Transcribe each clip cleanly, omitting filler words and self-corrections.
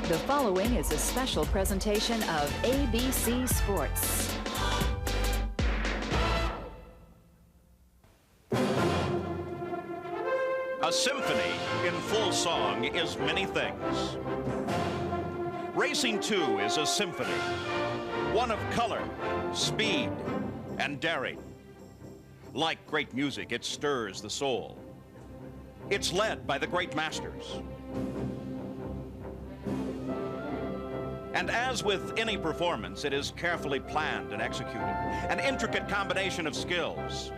The following is a special presentation of ABC Sports. A symphony in full song is many things. Racing 2 is a symphony, one of color, speed, and daring. Like great music, it stirs the soul. It's led by the great masters. And as with any performance, it is carefully planned and executed, an intricate combination of skills.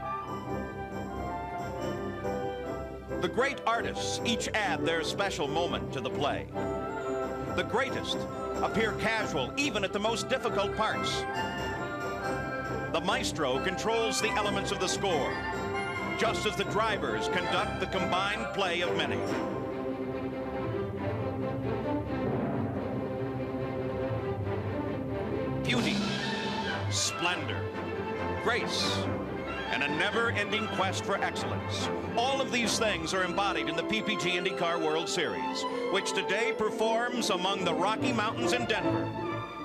The great artists each add their special moment to the play. The greatest appear casual even at the most difficult parts. The maestro controls the elements of the score, just as the drivers conduct the combined play of many. Beauty, splendor, grace, and a never-ending quest for excellence. All of these things are embodied in the PPG IndyCar World Series, which today performs among the Rocky Mountains in Denver.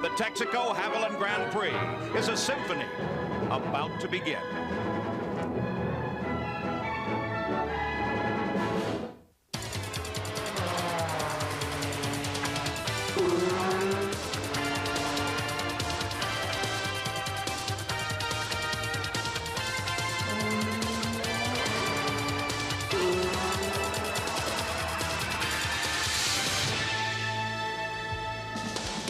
The Texaco Havoline Grand Prix is a symphony about to begin.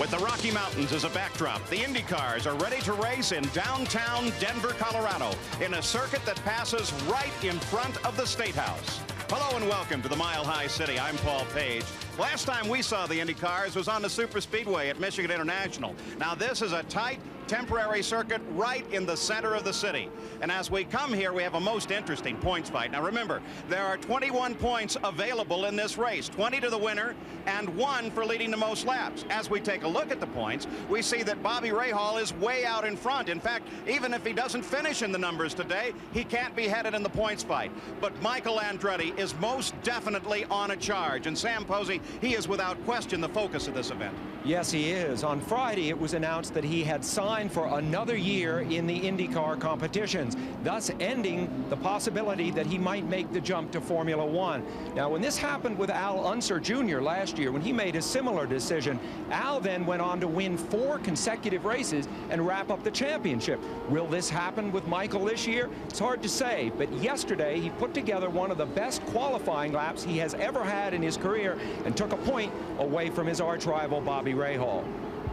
With the Rocky Mountains as a backdrop, the IndyCars are ready to race in downtown Denver, Colorado, in a circuit that passes right in front of the State House. Hello and welcome to the Mile High City. I'm Paul Page. Last time we saw the IndyCars was on the Superspeedway at Michigan International. Now this is a tight, temporary circuit right in the center of the city. And as we come here, we have a most interesting points fight. Now remember, there are 21 points available in this race, 20 to the winner and 1 for leading the most laps. As we take a look at the points, we see that Bobby Rahal is way out in front. In fact, even if he doesn't finish in the numbers today, he can't be headed in the points fight. But Michael Andretti is most definitely on a charge. And Sam Posey, he is without question the focus of this event. Yes, he is. On Friday, it was announced that he had signed for another year in the IndyCar competitions, thus ending the possibility that he might make the jump to Formula One. Now, when this happened with Al Unser Jr. last year, when he made a similar decision, Al then went on to win 4 consecutive races and wrap up the championship. Will this happen with Michael this year? It's hard to say, but yesterday he put together one of the best qualifying laps he has ever had in his career and took a point away from his arch rival Bobby Rahal.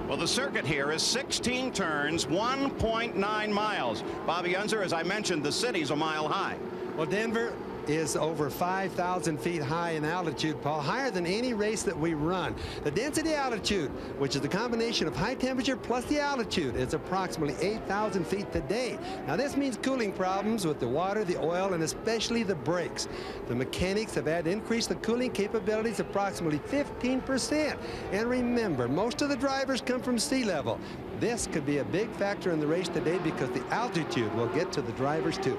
Well, the circuit here is 16 turns, 1.9 miles. Bobby Unser, as I mentioned, the city's a mile high. Well, Denver is over 5,000 feet high in altitude, Paul, higher than any race that we run. The density altitude, which is the combination of high temperature plus the altitude, is approximately 8,000 feet today. Now, this means cooling problems with the water, the oil, and especially the brakes. The mechanics have had to increase the cooling capabilities approximately 15%. And remember, most of the drivers come from sea level. This could be a big factor in the race today because the altitude will get to the drivers too.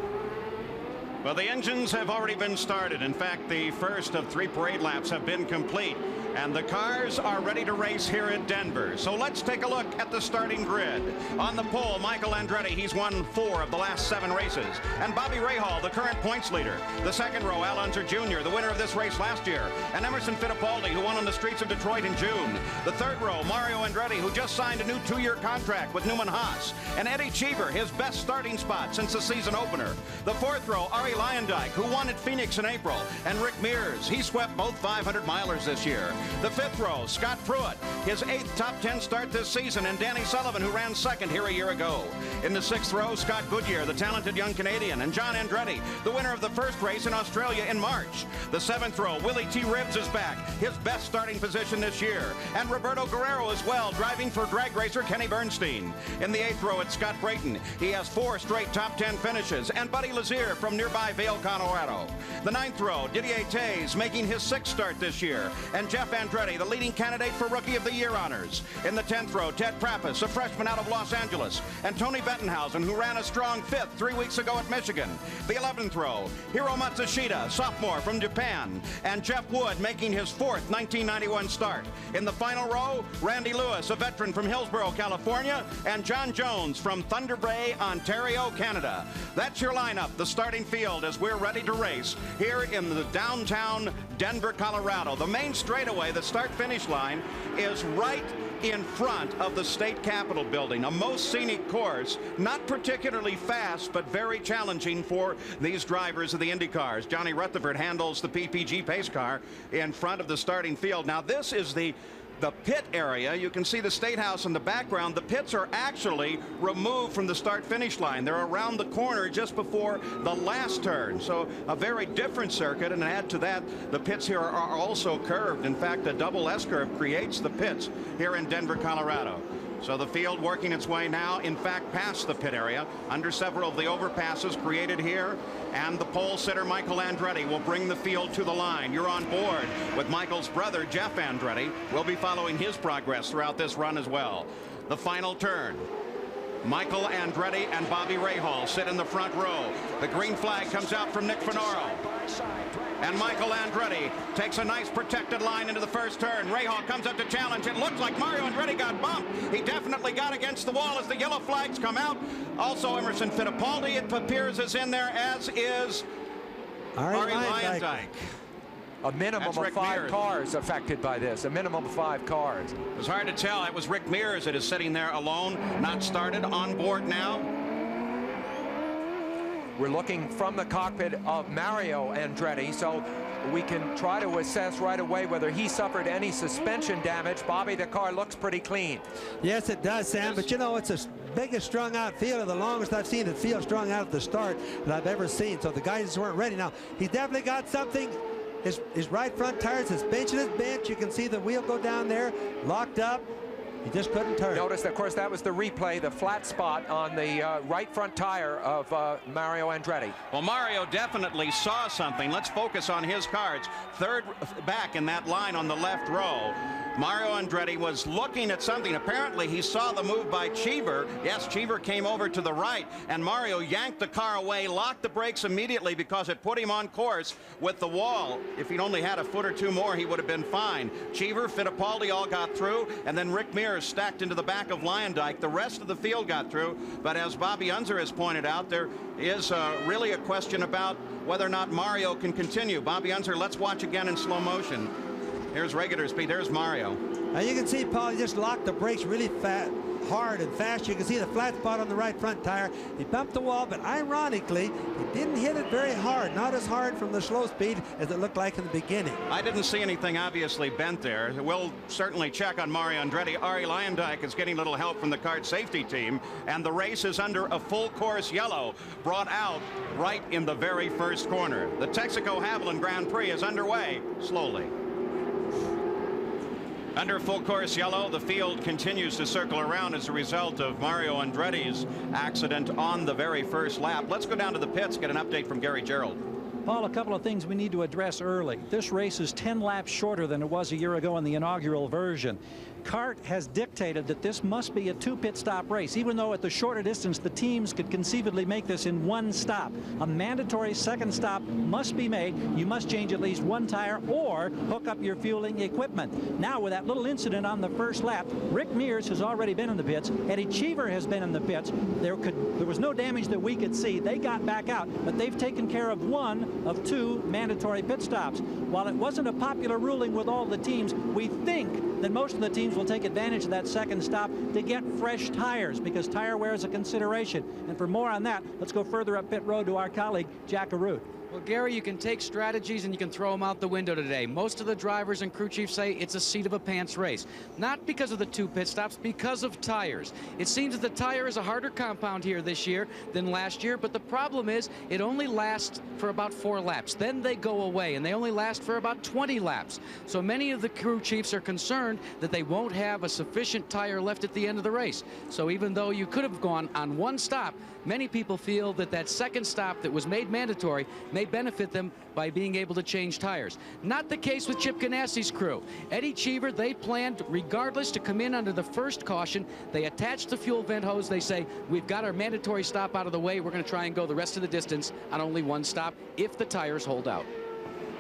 Well, the engines have already been started. In fact, the first of 3 parade laps have been complete, and the cars are ready to race here at Denver. So let's take a look at the starting grid. On the pole, Michael Andretti, he's won 4 of the last 7 races. And Bobby Rahal, the current points leader. The second row, Al Unser Jr., the winner of this race last year. And Emerson Fittipaldi, who won on the streets of Detroit in June. The third row, Mario Andretti, who just signed a new 2-year contract with Newman Haas. And Eddie Cheever, his best starting spot since the season opener. The fourth row, Arie Luyendyk, who won at Phoenix in April, and Rick Mears. He swept both 500-milers this year. The fifth row, Scott Pruitt, his 8th top 10 start this season, and Danny Sullivan, who ran second here a year ago. In the 6th row, Scott Goodyear, the talented young Canadian, and John Andretti, the winner of the first race in Australia in March. The 7th row, Willie T. Ribbs is back, his best starting position this year, and Roberto Guerrero as well, driving for drag racer Kenny Bernstein. In the 8th row, it's Scott Brayton. He has 4 straight top 10 finishes, and Buddy Lazier from nearby by Vail, Colorado. The 9th row, Didier Tays making his 6th start this year, and Jeff Andretti, the leading candidate for Rookie of the Year honors. In the 10th row, Ted Prappis, a freshman out of Los Angeles, and Tony Bettenhausen, who ran a strong 5th 3 weeks ago at Michigan. The 11th row, Hiro Matsushita, sophomore from Japan, and Jeff Wood making his 4th 1991 start. In the final row, Randy Lewis, a veteran from Hillsborough, California, and John Jones from Thunder Bay, Ontario, Canada. That's your lineup, the starting field, as we're ready to race here in the downtown Denver, Colorado. The main straightaway, the start-finish line, is right in front of the state capitol building. A most scenic course, not particularly fast, but very challenging for these drivers of the IndyCars. Johnny Rutherford handles the PPG pace car in front of the starting field. Now this is the pit area. You can see the State House in the background. The pits are actually removed from the start-finish line. They're around the corner just before the last turn. So a very different circuit, and add to that, the pits here are also curved. In fact, a double S-curve creates the pits here in Denver, Colorado. So the field working its way now, in fact, past the pit area, under several of the overpasses created here. And the pole sitter, Michael Andretti, will bring the field to the line. You're on board with Michael's brother, Jeff Andretti. We'll be following his progress throughout this run as well. The final turn. Michael Andretti and Bobby Rahal sit in the front row. The green flag comes out from Nick Finoro. And Michael Andretti takes a nice protected line into the first turn. Rahal comes up to challenge. It looks like Mario Andretti got bumped. He definitely got against the wall as the yellow flags come out. Also, Emerson Fittipaldi, it appears, is in there, as is Arie Luyendyk. A minimum of 5 cars affected by this. A minimum of 5 cars. It's hard to tell. It was Rick Mears that is sitting there alone, not started, on board now. We're looking from the cockpit of Mario Andretti, so we can try to assess right away whether he suffered any suspension damage. Bobby, the car looks pretty clean. Yes, it does, Sam, but you know, it's the biggest strung out field, or the longest I've seen it feel strung out at the start that I've ever seen. So the guys weren't ready. Now, he's definitely got something. His right front tires, his bench and his bench, you can see the wheel go down there, locked up. He just couldn't turn. Notice, of course, that was the replay, the flat spot on the right front tire of Mario Andretti. Well, Mario definitely saw something. Let's focus on his cards. Third back in that line on the left row. Mario Andretti was looking at something. Apparently, he saw the move by Cheever. Yes, Cheever came over to the right, and Mario yanked the car away, locked the brakes immediately because it put him on course with the wall. If he'd only had a foot or two more, he would have been fine. Cheever, Fittipaldi all got through, and then Rick Mears stacked into the back of Luyendyk. The rest of the field got through, but as Bobby Unser has pointed out, there is really a question about whether or not Mario can continue. Bobby Unser, let's watch again in slow motion. Here's regular speed. There's Mario. Now you can see Paul just locked the brakes really hard and fast. You can see the flat spot on the right front tire. He bumped the wall, but ironically, he didn't hit it very hard. Not as hard from the slow speed as it looked like in the beginning. I didn't see anything obviously bent there. We'll certainly check on Mario Andretti. Arie Luyendyk is getting a little help from the kart safety team, and the race is under a full course yellow brought out right in the very first corner. The Texaco Havoline Grand Prix is underway slowly. Under full course yellow, the field continues to circle around as a result of Mario Andretti's accident on the very first lap. Let's go down to the pits, get an update from Gary Gerald. Paul, a couple of things we need to address early. This race is 10 laps shorter than it was a year ago in the inaugural version. CART has dictated that this must be a 2 pit stop race, even though at the shorter distance the teams could conceivably make this in 1 stop. A mandatory second stop must be made. You must change at least 1 tire or hook up your fueling equipment. Now, with that little incident on the first lap, Rick Mears has already been in the pits. Eddie Cheever has been in the pits. There was no damage that we could see. They got back out, but they've taken care of 1 of 2 mandatory pit stops. While it wasn't a popular ruling with all the teams, we think that most of the teams will take advantage of that second stop to get fresh tires, because tire wear is a consideration. And for more on that, let's go further up pit road to our colleague Jack Arute. Well, Gary, you can take strategies and you can throw them out the window today. Most of the drivers and crew chiefs say it's a seat of a pants race. Not because of the 2 pit stops, because of tires. It seems that the tire is a harder compound here this year than last year, but the problem is it only lasts for about 4 laps. Then they go away, and they only last for about 20 laps. So many of the crew chiefs are concerned that they won't have a sufficient tire left at the end of the race. So even though you could have gone on 1 stop, many people feel that that second stop that was made mandatory may benefit them by being able to change tires. Not the case with Chip Ganassi's crew. Eddie Cheever, they planned regardless to come in under the first caution. They attached the fuel vent hose. They say, we've got our mandatory stop out of the way. We're going to try and go the rest of the distance on only 1 stop if the tires hold out.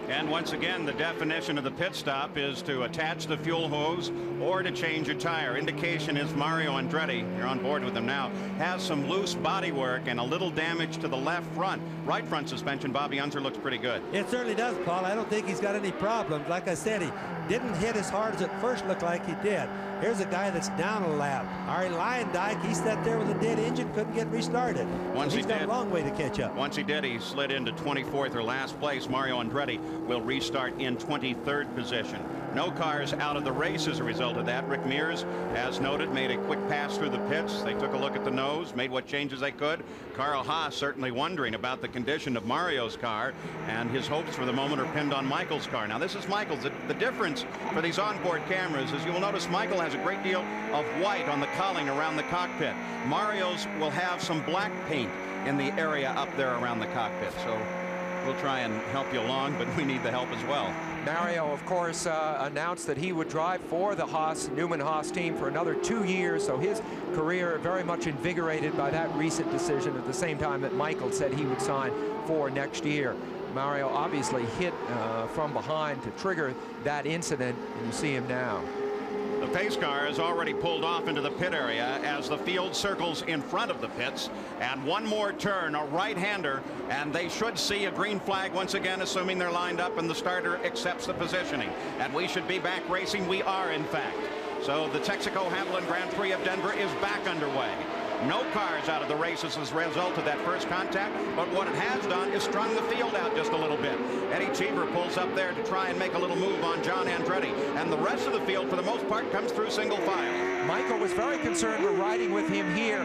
And once again, the definition of the pit stop is to attach the fuel hose or to change a tire. Indication is Mario Andretti, you're on board with him now, has some loose bodywork and a little damage to the left front. Right front suspension, Bobby Unser looks pretty good. It certainly does, Paul. I don't think he's got any problems. Like I said, he didn't hit as hard as it first looked like he did. Here's a guy that's down a lap. Ari Lyondike, he sat there with a dead engine, couldn't get restarted. Once he's got a long way to catch up. Once he did, he slid into 24th or last place. Mario Andretti will restart in 23rd position. No cars out of the race as a result of that. Rick Mears, as noted, made a quick pass through the pits. They took a look at the nose, made what changes they could. Carl Haas certainly wondering about the condition of Mario's car, and his hopes for the moment are pinned on Michael's car. Now, this is Michael's. The difference for these onboard cameras is you will notice Michael has a great deal of white on the cowling around the cockpit. Mario's will have some black paint in the area up there around the cockpit. So we'll try and help you along, but we need the help as well. Mario, of course, announced that he would drive for the Newman Haas team for another 2 years, so his career very much invigorated by that recent decision at the same time that Michael said he would sign for next year. Mario obviously hit from behind to trigger that incident, and you see him now. The pace car has already pulled off into the pit area as the field circles in front of the pits, and one more turn, a right-hander, and they should see a green flag once again, assuming they're lined up and the starter accepts the positioning, and we should be back racing. We are, in fact. So the Texaco Havoline Grand Prix of Denver is back underway. No cars out of the races as a result of that first contact, but what it has done is strung the field out just a little bit. Eddie Cheever pulls up there to try and make a little move on John Andretti, and the rest of the field, for the most part, comes through single file. Michael was very concerned with riding with him here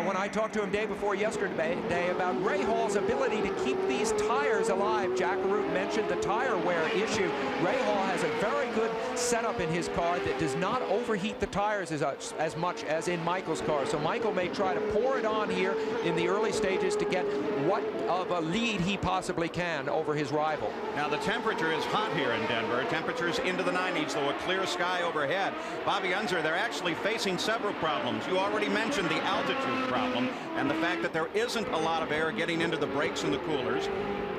when I talked to him day before yesterday about Ray Hall's ability to keep these tires alive. Jack Root mentioned the tire wear issue. Ray Hall has a very good setup in his car that does not overheat the tires as much as in Michael's car. So Michael may try to pour it on here in the early stages to get what of a lead he possibly can over his rival. Now the temperature is hot here in Denver. Temperatures into the 90s, though a clear sky overhead. Bobby Unser, they're actually facing several problems. You already mentioned the altitude problem and the fact that there isn't a lot of air getting into the brakes and the coolers.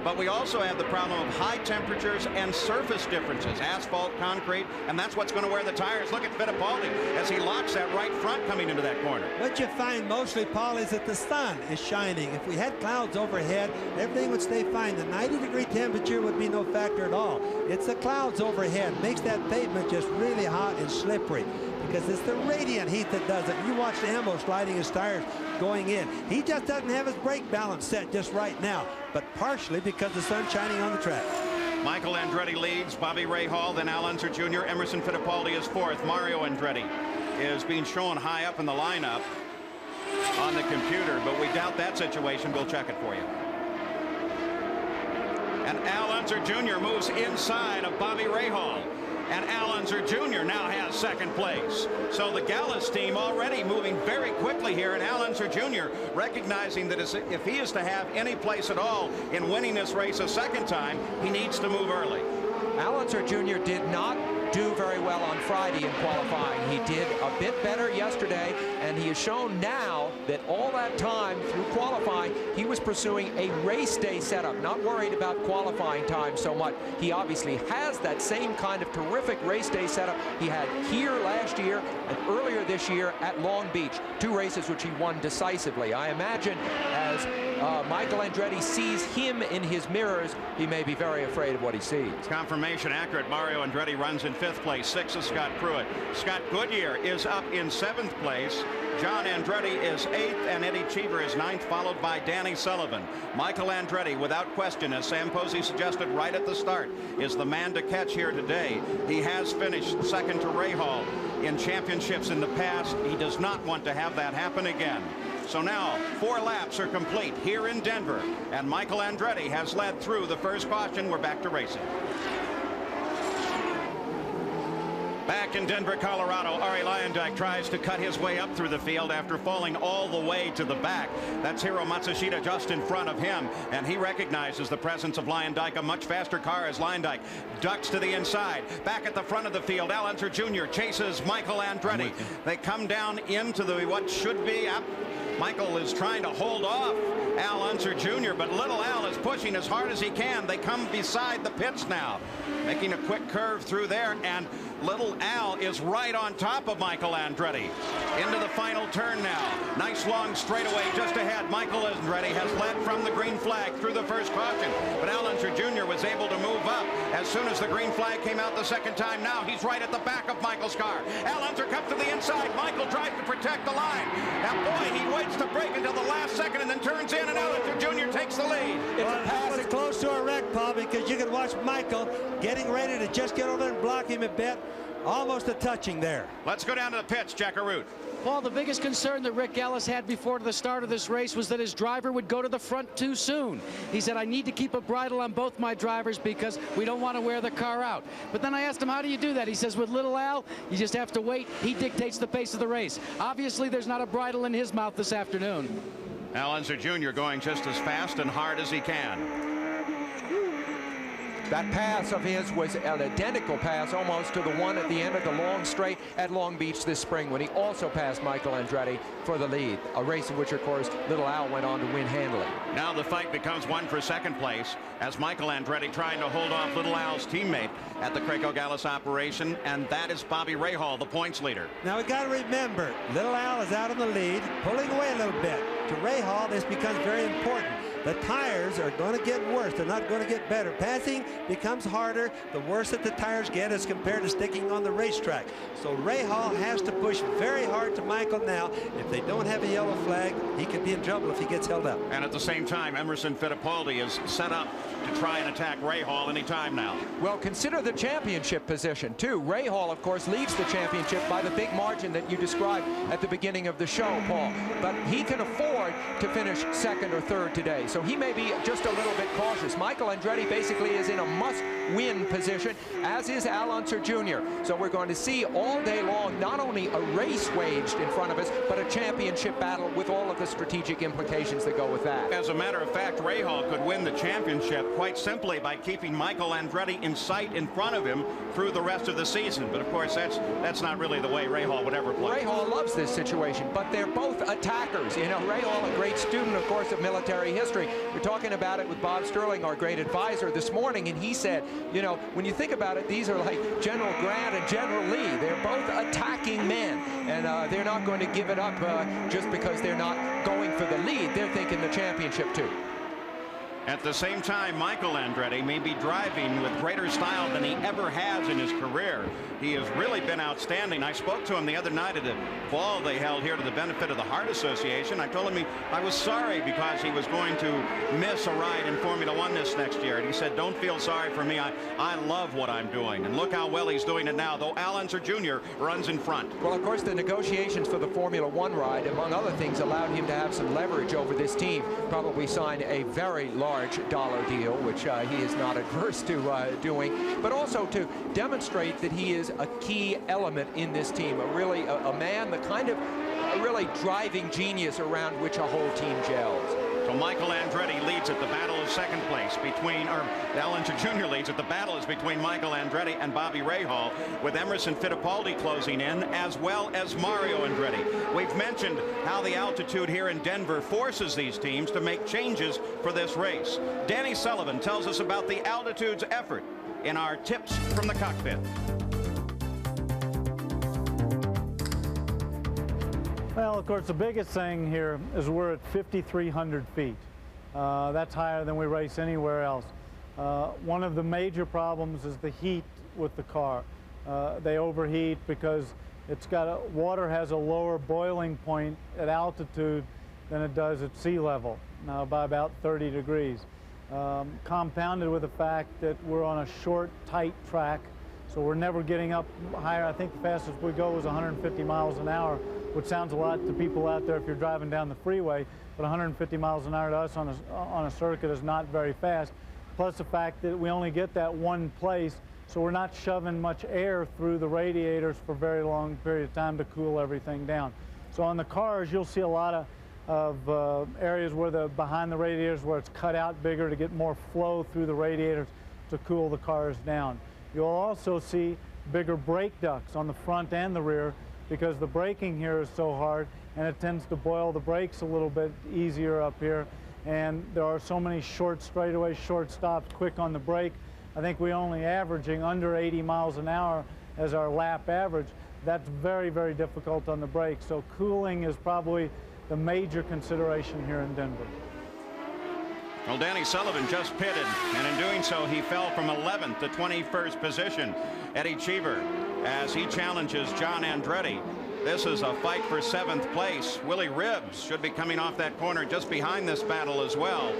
But we also have the problem of high temperatures and surface differences, asphalt, concrete, and that's what's going to wear the tires. Look at Fittipaldi as he locks that right front coming into that corner. What you find mostly, Paul, is that the sun is shining. If we had clouds overhead, everything would stay fine. The 90-degree temperature would be no factor at all. It's the clouds overhead. Makes that pavement just really hot and slippery, because it's the radiant heat that does it. You watch Ambo sliding his tires going in. He just doesn't have his brake balance set just right now, but partially because the sun's shining on the track. Michael Andretti leads, Bobby Ray Hall, then Al Unser Jr. Emerson Fittipaldi is fourth. Mario Andretti is being shown high up in the lineup on the computer, but we doubt that situation. We'll check it for you. And Al Unser Jr. moves inside of Bobby Ray Hall. And Al Unser Jr. now has second place. So the Gallus team already moving very quickly here, and Al Unser Jr. recognizing that if he is to have any place at all in winning this race a second time, he needs to move early. Al Unser Jr. did not do very well on Friday in qualifying. He did a bit better yesterday, and he has shown now that all that time through qualifying, he was pursuing a race day setup, not worried about qualifying time so much. He obviously has that same kind of terrific race day setup he had here last year and earlier this year at Long Beach, 2 races which he won decisively. I imagine as as Michael Andretti sees him in his mirrors, he may be very afraid of what he sees. Confirmation accurate. Mario Andretti runs in 5th place. 6th is Scott Pruitt. Scott Goodyear is up in 7th place. John Andretti is 8th, and Eddie Cheever is 9th, followed by Danny Sullivan. Michael Andretti, without question, as Sam Posey suggested right at the start, is the man to catch here today. He has finished second to Ray Hall in championships in the past. He does not want to have that happen again. So now 4 laps are complete here in Denver, and Michael Andretti has led through the first caution. We're back to racing. Back in Denver, Colorado, Arie Luyendyk tries to cut his way up through the field after falling all the way to the back. That's Hiro Matsushita just in front of him, and he recognizes the presence of Luyendyk. A much faster car as Luyendyk ducks to the inside. Back at the front of the field, Al Unser Jr. chases Michael Andretti. They come down into the what should be up. Michael is trying to hold off Al Unser Jr., but little Al is pushing as hard as he can. They come beside the pits now, making a quick curve through there, and little Al is right on top of Michael Andretti. Into the final turn now. Nice long straightaway just ahead. Michael Andretti has led from the green flag through the first caution, but Al Unser Jr. was able to move up as soon as the green flag came out the second time. Now he's right at the back of Michael's car. Al Unser comes to the inside. Michael tries to protect the line. Now, boy, he waits to break until the last second and then turns in, and Al Unser Jr. takes the lead. It was close to a wreck, Paul, because you could watch Michael getting ready to just get over and block him a bit. Almost a touching there. Let's go down to the pits, Jack Arute. Paul, the biggest concern that Rick Ellis had before the start of this race was that his driver would go to the front too soon. He said, I need to keep a bridle on both my drivers because we don't want to wear the car out. But then I asked him, how do you do that? He says, with little Al, you just have to wait. He dictates the pace of the race. Obviously, there's not a bridle in his mouth this afternoon. Al Unser Jr. going just as fast and hard as he can. That pass of his was an identical pass almost to the one at the end of the long straight at Long Beach this spring when he also passed Michael Andretti for the lead. A race in which, of course, little Al went on to win handily. Now the fight becomes one for second place as Michael Andretti trying to hold off little Al's teammate at the Craig Gallus operation, and that is Bobby Rahal, the points leader. Now we got to remember, little Al is out in the lead, pulling away a little bit. To Rahal, this becomes very important. The tires are going to get worse. They're not going to get better. Passing becomes harder the worse that the tires get as compared to sticking on the racetrack. So Rahal has to push very hard to Michael now. If they don't have a yellow flag, he could be in trouble if he gets held up. And at the same time, Emerson Fittipaldi is set up to try and attack Rahal any time now. Well, consider the championship position, too. Rahal, of course, leads the championship by the big margin that you described at the beginning of the show, Paul. But he can afford to finish second or third today. So he may be just a little bit cautious. Michael Andretti basically is in a must-win position, as is Al Unser Jr. So we're going to see all day long not only a race waged in front of us, but a championship battle with all of the strategic implications that go with that. As a matter of fact, Rahal could win the championship quite simply by keeping Michael Andretti in sight in front of him through the rest of the season. But of course, that's not really the way Rahal would ever play. Rahal loves this situation, but they're both attackers. You know, Rahal, a great student, of course, of military history. We're talking about it with Bob Sterling, our great advisor, this morning, and he said, you know, when you think about it, these are like General Grant and General Lee. They're both attacking men, and they're not going to give it up just because they're not going for the lead. They're thinking the championship, too. At the same time, Michael Andretti may be driving with greater style than he ever has in his career. He has really been outstanding. I spoke to him the other night at a ball they held here to the benefit of the Heart Association. I told him I was sorry because he was going to miss a ride in Formula One this next year. And he said, don't feel sorry for me. I love what I'm doing. And look how well he's doing it now, though Al Unser Jr. runs in front. Well, of course, the negotiations for the Formula One ride, among other things, allowed him to have some leverage over this team. Probably signed a very large dollar deal, which he is not adverse to doing, but also to demonstrate that he is a key element in this team, a man, the kind of really driving genius around which a whole team gels. So Michael Andretti leads at the battle of second place between, or Al Unser Jr. leads at the battle is between Michael Andretti and Bobby Rahal, with Emerson Fittipaldi closing in, as well as Mario Andretti. We've mentioned how the altitude here in Denver forces these teams to make changes for this race. Danny Sullivan tells us about the altitude's effort in our tips from the cockpit. Well, of course, the biggest thing here is we're at 5,300 feet. That's higher than we race anywhere else. One of the major problems is the heat with the car. They overheat because water has a lower boiling point at altitude than it does at sea level, now by about 30 degrees. Compounded with the fact that we're on a short, tight track, so we're never getting up higher. I think the fastest we go is 150 miles an hour, which sounds a lot to people out there if you're driving down the freeway, but 150 miles an hour to us on a circuit is not very fast. Plus the fact that we only get that one place, so we're not shoving much air through the radiators for a very long period of time to cool everything down. So on the cars, you'll see a lot of areas where behind the radiators where it's cut out bigger to get more flow through the radiators to cool the cars down. You'll also see bigger brake ducts on the front and the rear because the braking here is so hard and it tends to boil the brakes a little bit easier up here. And there are so many short straightaways, short stops, quick on the brake. I think we're only averaging under 80 miles an hour as our lap average. That's very, very difficult on the brake. So cooling is probably the major consideration here in Denver. Well, Danny Sullivan just pitted, and in doing so, he fell from 11th to 21st position. Eddie Cheever, as he challenges John Andretti. This is a fight for 7th place. Willie Ribbs should be coming off that corner just behind this battle as well.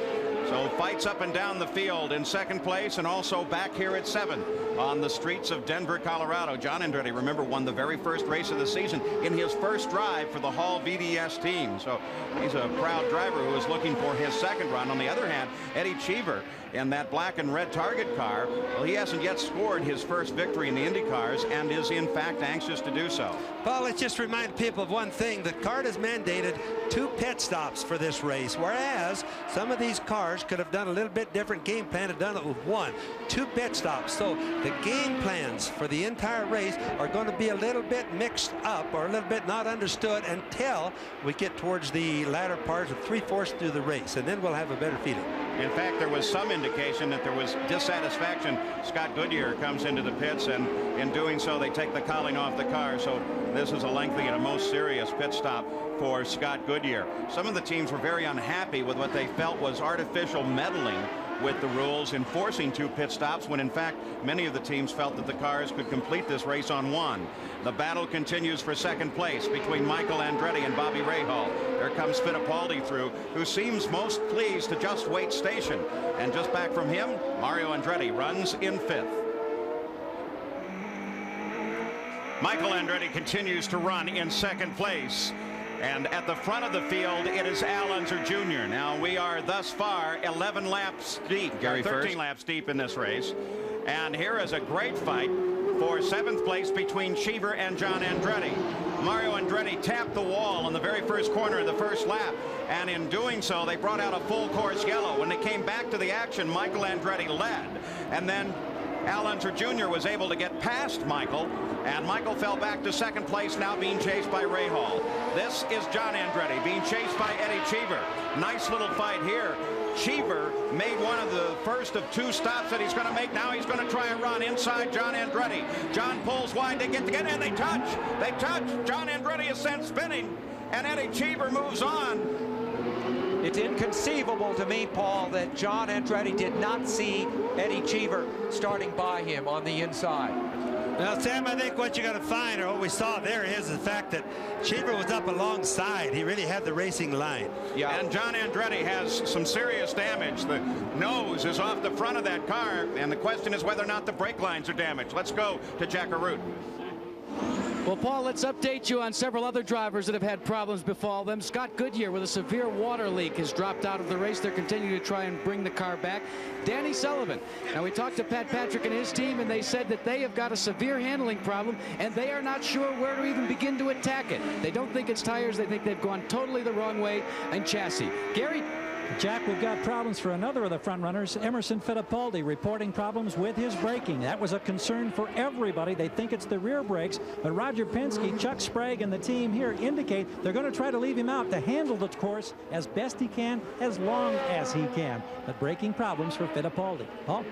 So fights up and down the field in 2nd place and also back here at 7th on the streets of Denver, Colorado. John Andretti, remember, won the very first race of the season in his first drive for the Hall VDS team. So he's a proud driver who is looking for his 2nd run. On the other hand, Eddie Cheever in that black and red Target car, well, he hasn't yet scored his first victory in the IndyCars and is in fact anxious to do so. Paul, let's just remind people of one thing. The CART has mandated 2 pit stops for this race, whereas some of these cars could have done a little bit different game plan and done it with 1. 2 pit stops. So the game plans for the entire race are going to be a little bit mixed up or a little bit not understood until we get towards the latter part of 3/4 through the race, and then we'll have a better feeling. In fact, there was some indication that there was dissatisfaction. Scott Goodyear comes into the pits, and in doing so, they take the cowling off the car. So this is a lengthy and a most serious pit stop for Scott Goodyear. Some of the teams were very unhappy with what they felt was artificial meddling with the rules, enforcing 2 pit stops when in fact many of the teams felt that the cars could complete this race on 1. The battle continues for 2nd place between Michael Andretti and Bobby Rahal. There comes Fittipaldi through, who seems most pleased to just wait station. And just back from him, Mario Andretti runs in 5th. Michael Andretti continues to run in 2nd place. And at the front of the field, it is Al Unser Jr. Now, we are thus far 11 laps deep, 13 laps deep in this race. And here is a great fight for 7th place between Cheever and John Andretti. Mario Andretti tapped the wall on the very first corner of the first lap. And in doing so, they brought out a full course yellow. When they came back to the action, Michael Andretti led. And then Al Unser Jr. was able to get past Michael, and Michael fell back to 2nd place, now being chased by Rahal. This is John Andretti being chased by Eddie Cheever. Nice little fight here. Cheever made one of the first of 2 stops that he's going to make. Now he's going to try and run inside John Andretti. John pulls wide to get together, and they touch. They touch. John Andretti is sent spinning, and Eddie Cheever moves on. It's inconceivable to me, Paul, that John Andretti did not see Eddie Cheever starting by him on the inside. Now, Sam, I think what you're going to find, or what we saw there, is the fact that Cheever was up alongside. He really had the racing line. Yeah, and John Andretti has some serious damage. The nose is off the front of that car, and the question is whether or not the brake lines are damaged. Let's go to Jack Arute. Well, Paul, let's update you on several other drivers that have had problems befall them. Scott Goodyear, with a severe water leak, has dropped out of the race. They're continuing to try and bring the car back. Danny Sullivan. Now, we talked to Pat Patrick and his team, and they said that they have got a severe handling problem, and they are not sure where to even begin to attack it. They don't think it's tires. They think they've gone totally the wrong way in chassis. Gary? Jack, we've got problems for another of the front runners, Emerson Fittipaldi, reporting problems with his braking. That was a concern for everybody. They think it's the rear brakes, but Roger Penske, Chuck Sprague, and the team here indicate they're going to try to leave him out to handle the course as best he can, as long as he can. But braking problems for Fittipaldi. Paul?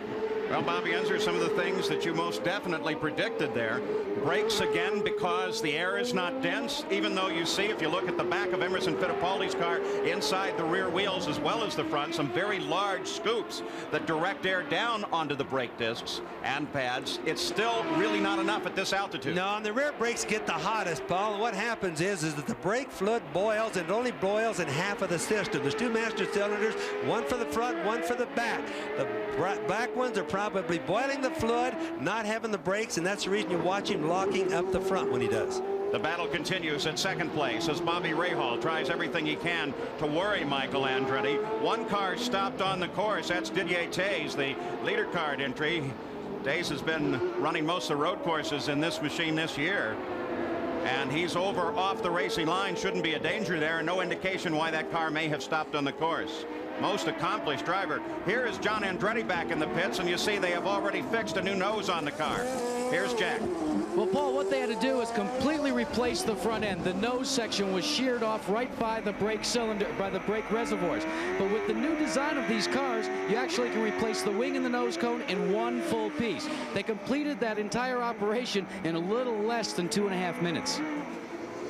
Well, Bobby Unser, some of the things that you most definitely predicted there. Brakes again because the air is not dense, even though you see, if you look at the back of Emerson Fittipaldi's car, inside the rear wheels as well as the front, some very large scoops that direct air down onto the brake discs and pads. It's still really not enough at this altitude. No, and the rear brakes get the hottest, Paul. And what happens is that the brake fluid boils, and it only boils in half of the system. There's 2 master cylinders, one for the front, one for the back. The back ones are probably boiling the fluid, not having the brakes, and that's the reason you watch him locking up the front when he does. The battle continues at second place as Bobby Rahal tries everything he can to worry Michael Andretti. One car stopped on the course. That's Didier Taze, the leader card entry. Taze has been running most of the road courses in this machine this year. And he's over off the racing line. Shouldn't be a danger there. No indication why that car may have stopped on the course. Most accomplished driver. Here is John Andretti back in the pits, and you see they have already fixed a new nose on the car. Here's Jack. Well, Paul, what they had to do is completely replace the front end. The nose section was sheared off right by the brake cylinder, by the brake reservoirs. But with the new design of these cars, you actually can replace the wing and the nose cone in one full piece. They completed that entire operation in a little less than 2.5 minutes.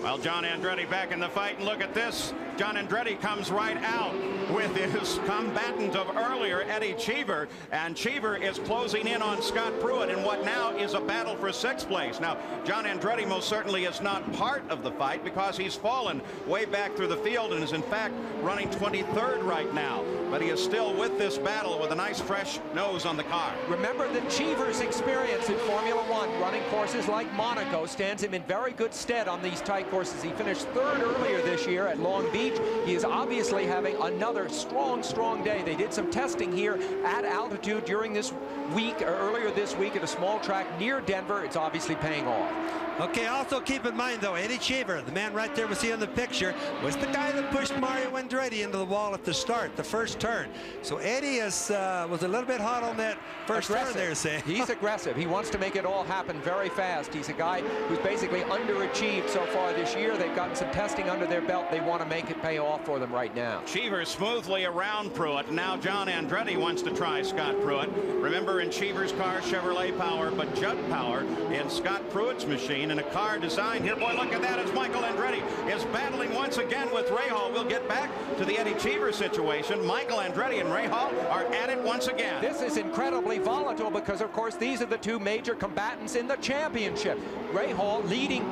Well, John Andretti back in the fight, and look at this. John Andretti comes right out with his combatant of earlier, Eddie Cheever, and Cheever is closing in on Scott Pruitt in what now is a battle for 6th place. Now, John Andretti most certainly is not part of the fight because he's fallen way back through the field and is in fact running 23rd right now, but he is still with this battle with a nice fresh nose on the car. Remember that Cheever's experience in Formula One running courses like Monaco stands him in very good stead on these tight courses. He finished 3rd earlier this year at Long Beach. He is obviously having another strong day. They did some testing here at altitude during this week, or earlier this week, at a small track near Denver. It's obviously paying off. Okay, also keep in mind, though, Eddie Cheever, the man right there we see on the picture, was the guy that pushed Mario Andretti into the wall at the start, the first turn. So Eddie was a little bit hot on that first turn there, say. He's aggressive. He wants to make it all happen very fast. He's a guy who's basically underachieved so far this year. They've gotten some testing under their belt. They want to make it pay off for them right now. Cheever smoothly around Pruitt. Now John Andretti wants to try Scott Pruitt. Remember, in Cheever's car, Chevrolet power, but Judd power in Scott Pruitt's machine, in a car designed here. Boy, look at that as Michael Andretti is battling once again with Rahal. We'll get back to the Eddie Cheever situation. Michael Andretti and Rahal are at it once again. This is incredibly volatile because, of course, these are the 2 major combatants in the championship. Rahal leading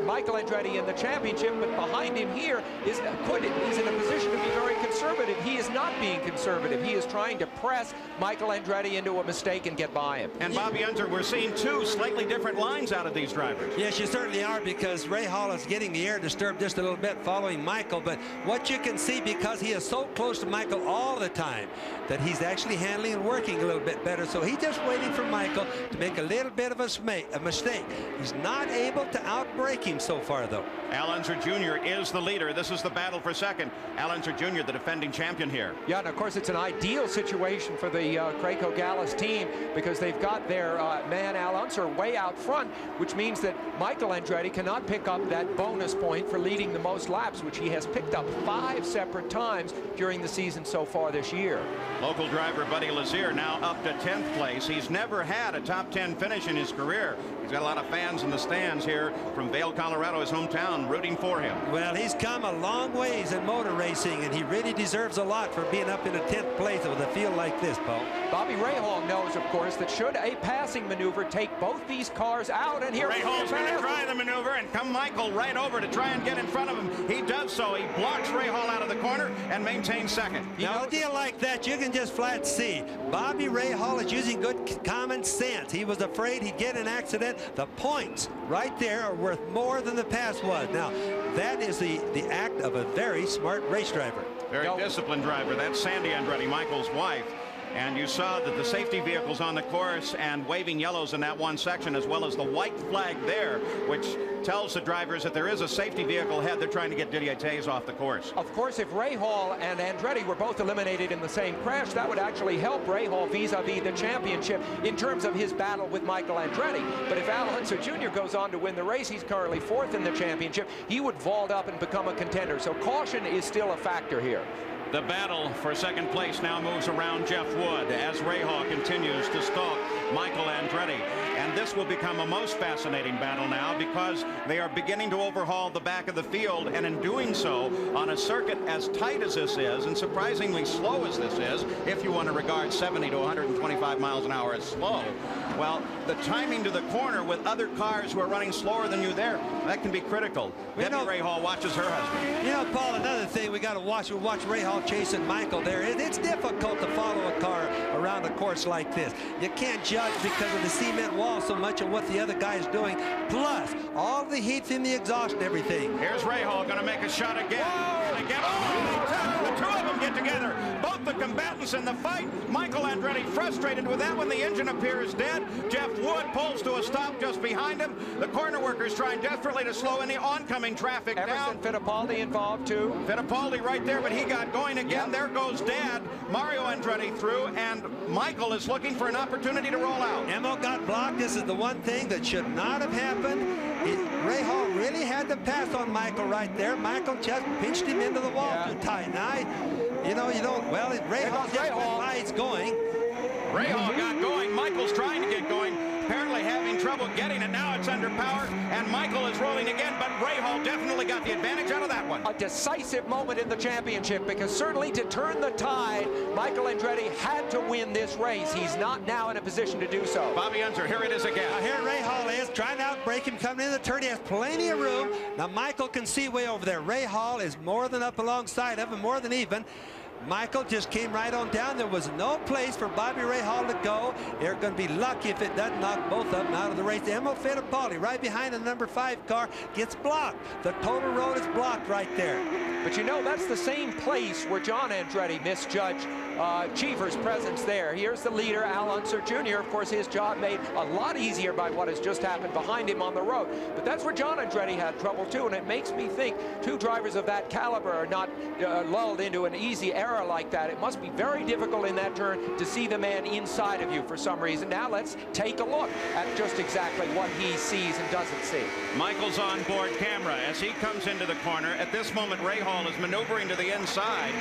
Michael Andretti in the championship, but behind him here he's in a position to be very conservative. He is not being conservative. He is trying to press Michael Andretti into a mistake and get by him. And Bobby Unser, we're seeing 2 slightly different lines out of these drivers. Yes, you certainly are, because Rahal is getting the air disturbed just a little bit following Michael. But what you can see, because he is so close to Michael all the time, that he's actually handling and working a little bit better. So he's just waiting for Michael to make a little bit of a mistake. He's not able to outbrake him so far, though. Al Unser Jr. is the leader. This is the battle for second. Al Unser Jr., the defending champion here. Yeah, and of course it's an ideal situation for the Craco Gallus team because they've got their man Al Unser way out front, which means that Michael Andretti cannot pick up that bonus point for leading the most laps, which he has picked up 5 separate times during the season so far this year. Local driver Buddy Lazier now up to 10th place. He's never had a top 10 finish in his career. He's got a lot of fans in the stands here from Vail, Colorado, his hometown, rooting for him. Well, he's come a long ways in motor racing, and he really deserves a lot for being up in a 10th place with a field like this, Paul. Bobby Rahal knows, of course, that should a passing maneuver take both these cars out, and here Rahal's going to try the maneuver, and come Michael right over to try and get in front of him. He does so. He blocks Rahal out of the corner and maintains second. Now, a deal like that, you can just flat see. Bobby Rahal is using good common sense. He was afraid he'd get an accident. The points right there are worth more than the pass was. Now, that is the act of a very smart race driver. Very disciplined driver. That's Sandy Andretti, Michael's wife. And you saw that the safety vehicles on the course and waving yellows in that one section, as well as the white flag there, which tells the drivers that there is a safety vehicle ahead. They're trying to get Didier Taze off the course. Of course, if Rahal and Andretti were both eliminated in the same crash, that would actually help Rahal vis-a-vis the championship in terms of his battle with Michael Andretti. But if Al Unser Jr. goes on to win the race, he's currently 4th in the championship, he would vault up and become a contender. So caution is still a factor here. The battle for second place now moves around Jeff Wood as Rahal continues to stalk Michael Andretti. And this will become a most fascinating battle now because they are beginning to overhaul the back of the field, and in doing so on a circuit as tight as this is and surprisingly slow as this is, if you want to regard 70 to 125 miles an hour as slow, well, the timing to the corner with other cars who are running slower than you there, that can be critical. Debbie Rahal watches her husband. You know, Paul, another thing we got to watch, we'll watch Rahal chasing Michael there. It's difficult to follow a car around a course like this. You can't judge because of the cement wall so much of what the other guy is doing, plus all the heat in the exhaust and everything. Here's Rahal going to make a shot again. And again. Oh, the two of them get together. Both the combatants in the fight. Michael Andretti frustrated with that when the engine appears dead. Jeff Wood pulls to a stop just behind him. The corner workers trying desperately to slow any oncoming traffic down. Fittipaldi involved too. Fittipaldi right there, but he got going again. Yep. There goes Dad. Mario Andretti through, and Michael is looking for an opportunity to roll out. Emmo got blocked. This is the one thing that should not have happened. Rahal really had to pass on Michael right there. Michael just pinched him into the wall too tight. Now, you know, you don't, well, Rahal just why it's going. Rahal got going. Michael's trying to get going. Apparently having trouble getting it. Now it's under power, and Michael is rolling again, but Rahal definitely got the advantage out of that one. A decisive moment in the championship, because certainly to turn the tide, Michael Andretti had to win this race. He's not now in a position to do so. Bobby Unser, here it is again. Now here Rahal is trying to outbrake him, coming in the turn. He has plenty of room. Now Michael can see way over there. Rahal is more than up alongside of him, more than even. Michael just came right on down. There was no place for Bobby Rahal to go. They're going to be lucky if it doesn't knock both of them out of the race. Emmo Fittipaldi right behind the number 5 car gets blocked. The total road is blocked right there. But you know, that's the same place where John Andretti misjudged Cheever's presence there. Here's the leader, Al Unser Jr. Of course, his job made a lot easier by what has just happened behind him on the road. But that's where John Andretti had trouble too, and it makes me think two drivers of that caliber are not lulled into an easy error like that. It must be very difficult in that turn to see the man inside of you for some reason. Now let's take a look at just exactly what he sees and doesn't see. Michael's on board camera as he comes into the corner. At this moment, Rahal is maneuvering to the inside.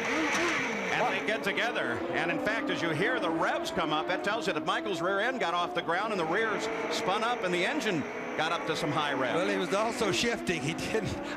And they get together. And in fact, as you hear the revs come up, that tells you that Michael's rear end got off the ground and the rears spun up and the engine got up to some high revs. Well, he was also shifting. He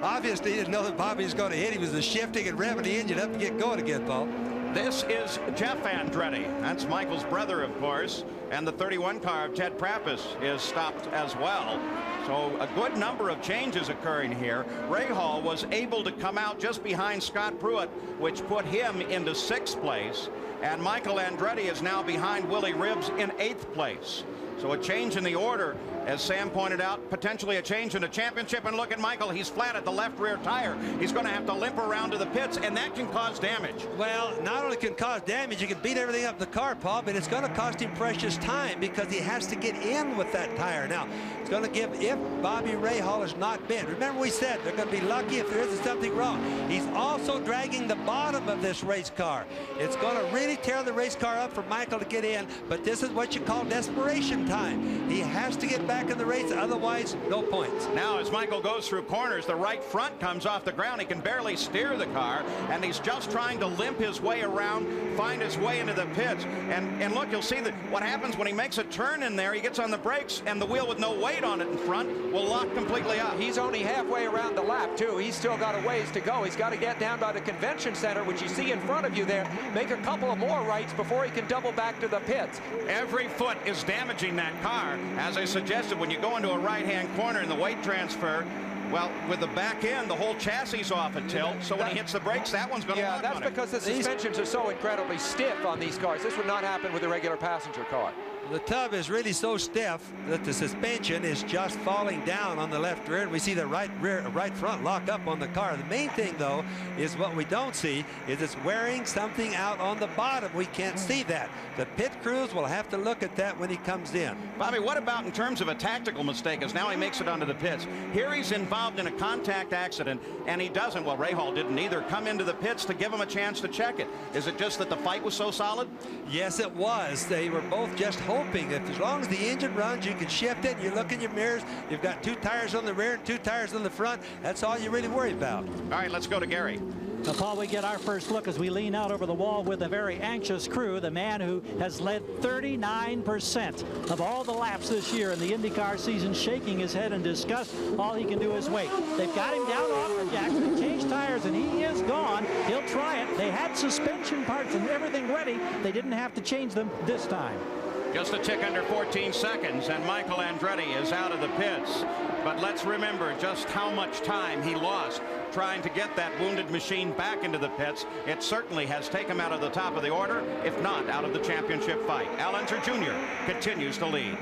obviously didn't know that Bobby was going to hit. He was shifting and revving the engine up to get going again, Paul. This is Jeff Andretti. That's Michael's brother, of course. And the 31 car of Ted Prappis is stopped as well. So a good number of changes occurring here. Rahal was able to come out just behind Scott Pruitt, which put him into 6th place. And Michael Andretti is now behind Willie Ribbs in 8th place. So a change in the order, as Sam pointed out, potentially a change in the championship. And look at Michael, he's flat at the left rear tire. He's going to have to limp around to the pits, and that can cause damage. Well, not only can cause damage, you can beat everything up in the car, Paul, but it's going to cost him precious time because he has to get in with that tire. Now, it's going to give, if Bobby Rahal is not bent. Remember we said they're going to be lucky if there isn't something wrong. He's also dragging the bottom of this race car. It's going to really tear the race car up for Michael to get in, but this is what you call desperation time. He has to get back in the race, otherwise no points. Now as Michael goes through corners, the right front comes off the ground. He can barely steer the car, and he's just trying to limp his way around, find his way into the pits. And look, you'll see that what happens when he makes a turn in there, he gets on the brakes, and the wheel with no weight on it in front will lock completely up. He's only halfway around the lap too. He's still got a ways to go. He's got to get down by the convention center, which you see in front of you there, make a couple of more rights before he can double back to the pits. Every foot is damaging that car. As I suggested, when you go into a right-hand corner in the weight transfer, well, with the back end, the whole chassis is off at tilt, so when he hits the brakes, that one's going to lock on him. That's because the suspensions are so incredibly stiff on these cars. This would not happen with a regular passenger car. The tub is really so stiff that the suspension is just falling down on the left rear, and we see the right front lock up on the car. The main thing, though, is what we don't see is it's wearing something out on the bottom. We can't see that. The pit crews will have to look at that when he comes in. Bobby, what about in terms of a tactical mistake as now he makes it onto the pits? Here he's involved in a contact accident, and he doesn't, well, Rahal didn't either, come into the pits to give him a chance to check it. Is it just that the fight was so solid? Yes, it was. They were both just hoping that as long as the engine runs, you can shift it. You look in your mirrors, you've got 2 tires on the rear and 2 tires on the front. That's all you really worry about. All right, let's go to Gary. Now, Paul, we get our first look as we lean out over the wall with a very anxious crew. The man who has led 39% of all the laps this year in the IndyCar season, shaking his head in disgust. All he can do is wait. They've got him down off the jacks. They changed tires, and he is gone. He'll try it. They had suspension parts and everything ready. They didn't have to change them this time. Just a tick under 14 seconds, and Michael Andretti is out of the pits. But let's remember just how much time he lost trying to get that wounded machine back into the pits. It certainly has taken him out of the top of the order, if not out of the championship fight. Al Unser Jr. continues to lead.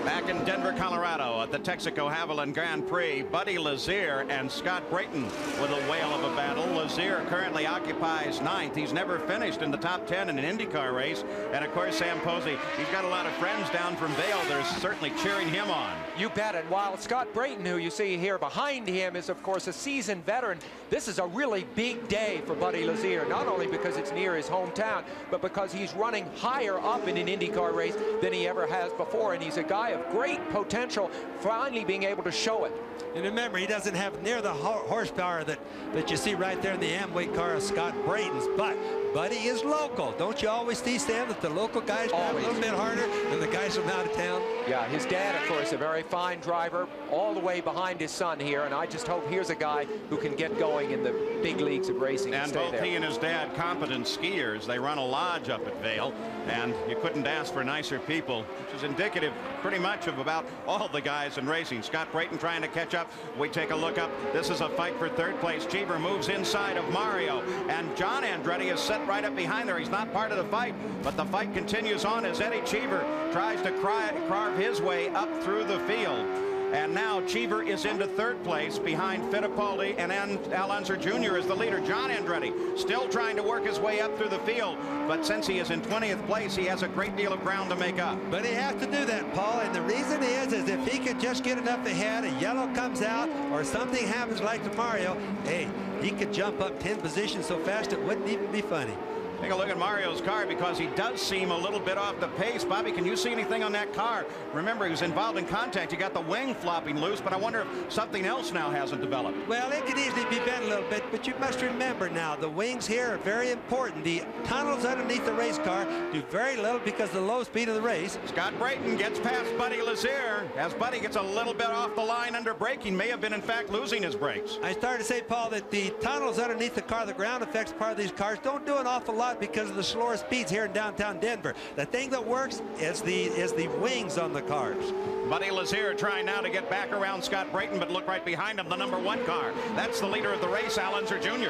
Back in Denver, Colorado at the Texaco Havoline Grand Prix, Buddy Lazier and Scott Brayton with a whale of a battle. Lazier currently occupies 9th. He's never finished in the top 10 in an IndyCar race. And of course, Sam Posey, he's got a lot of friends down from Vail that are certainly cheering him on. You bet it. While Scott Brayton, who you see here behind him, is of course a seasoned veteran, this is a really big day for Buddy Lazier, not only because it's near his hometown, but because he's running higher up in an IndyCar race than he ever has before. And he's a guy of great potential, finally being able to show it. And remember, he doesn't have near the horsepower that you see right there in the Amway car of Scott Brayton's, but Buddy is local. Don't you always see, Sam, that the local guys drive a little bit harder than the guys from out of town? Yeah, his dad, of course, a very fine driver, all the way behind his son here, and I just hope here's a guy who can get going in the big leagues of racing. And both he and his dad, competent skiers. They run a lodge up at Vail, and you couldn't ask for nicer people, which is indicative pretty much of about all the guys in racing. Scott Brayton trying to catch up. We take a look up. This is a fight for third place. Cheever moves inside of Mario, and John Andretti is set right up behind there. He's not part of the fight, but the fight continues on as Eddie Cheever tries to carve his way up through the field. And now Cheever is into third place behind Fittipaldi, and Al Unser Jr. is the leader. John Andretti still trying to work his way up through the field, but since he is in 20th place, he has a great deal of ground to make up. But he has to do that, Paul, and the reason is if he could just get enough ahead, a yellow comes out, or something happens like to Mario, hey, he could jump up 10 positions so fast it wouldn't even be funny. Take a look at Mario's car, because he does seem a little bit off the pace. Bobby, can you see anything on that car? Remember, he was involved in contact. You got the wing flopping loose, but I wonder if something else now hasn't developed. Well, it could easily be bent a little bit, but you must remember now, the wings here are very important. The tunnels underneath the race car do very little because of the low speed of the race. Scott Brayton gets past Buddy Lazier as Buddy gets a little bit off the line under braking. May have been, in fact, losing his brakes. I started to say, Paul, that the tunnels underneath the car, the ground effects part of these cars, don't do an awful lot because of the slower speeds here in downtown Denver. The thing that works is the wings on the cars. Buddy Lazier trying now to get back around Scott Brayton, but look right behind him, the #1 car. That's the leader of the race, Al Unser Jr.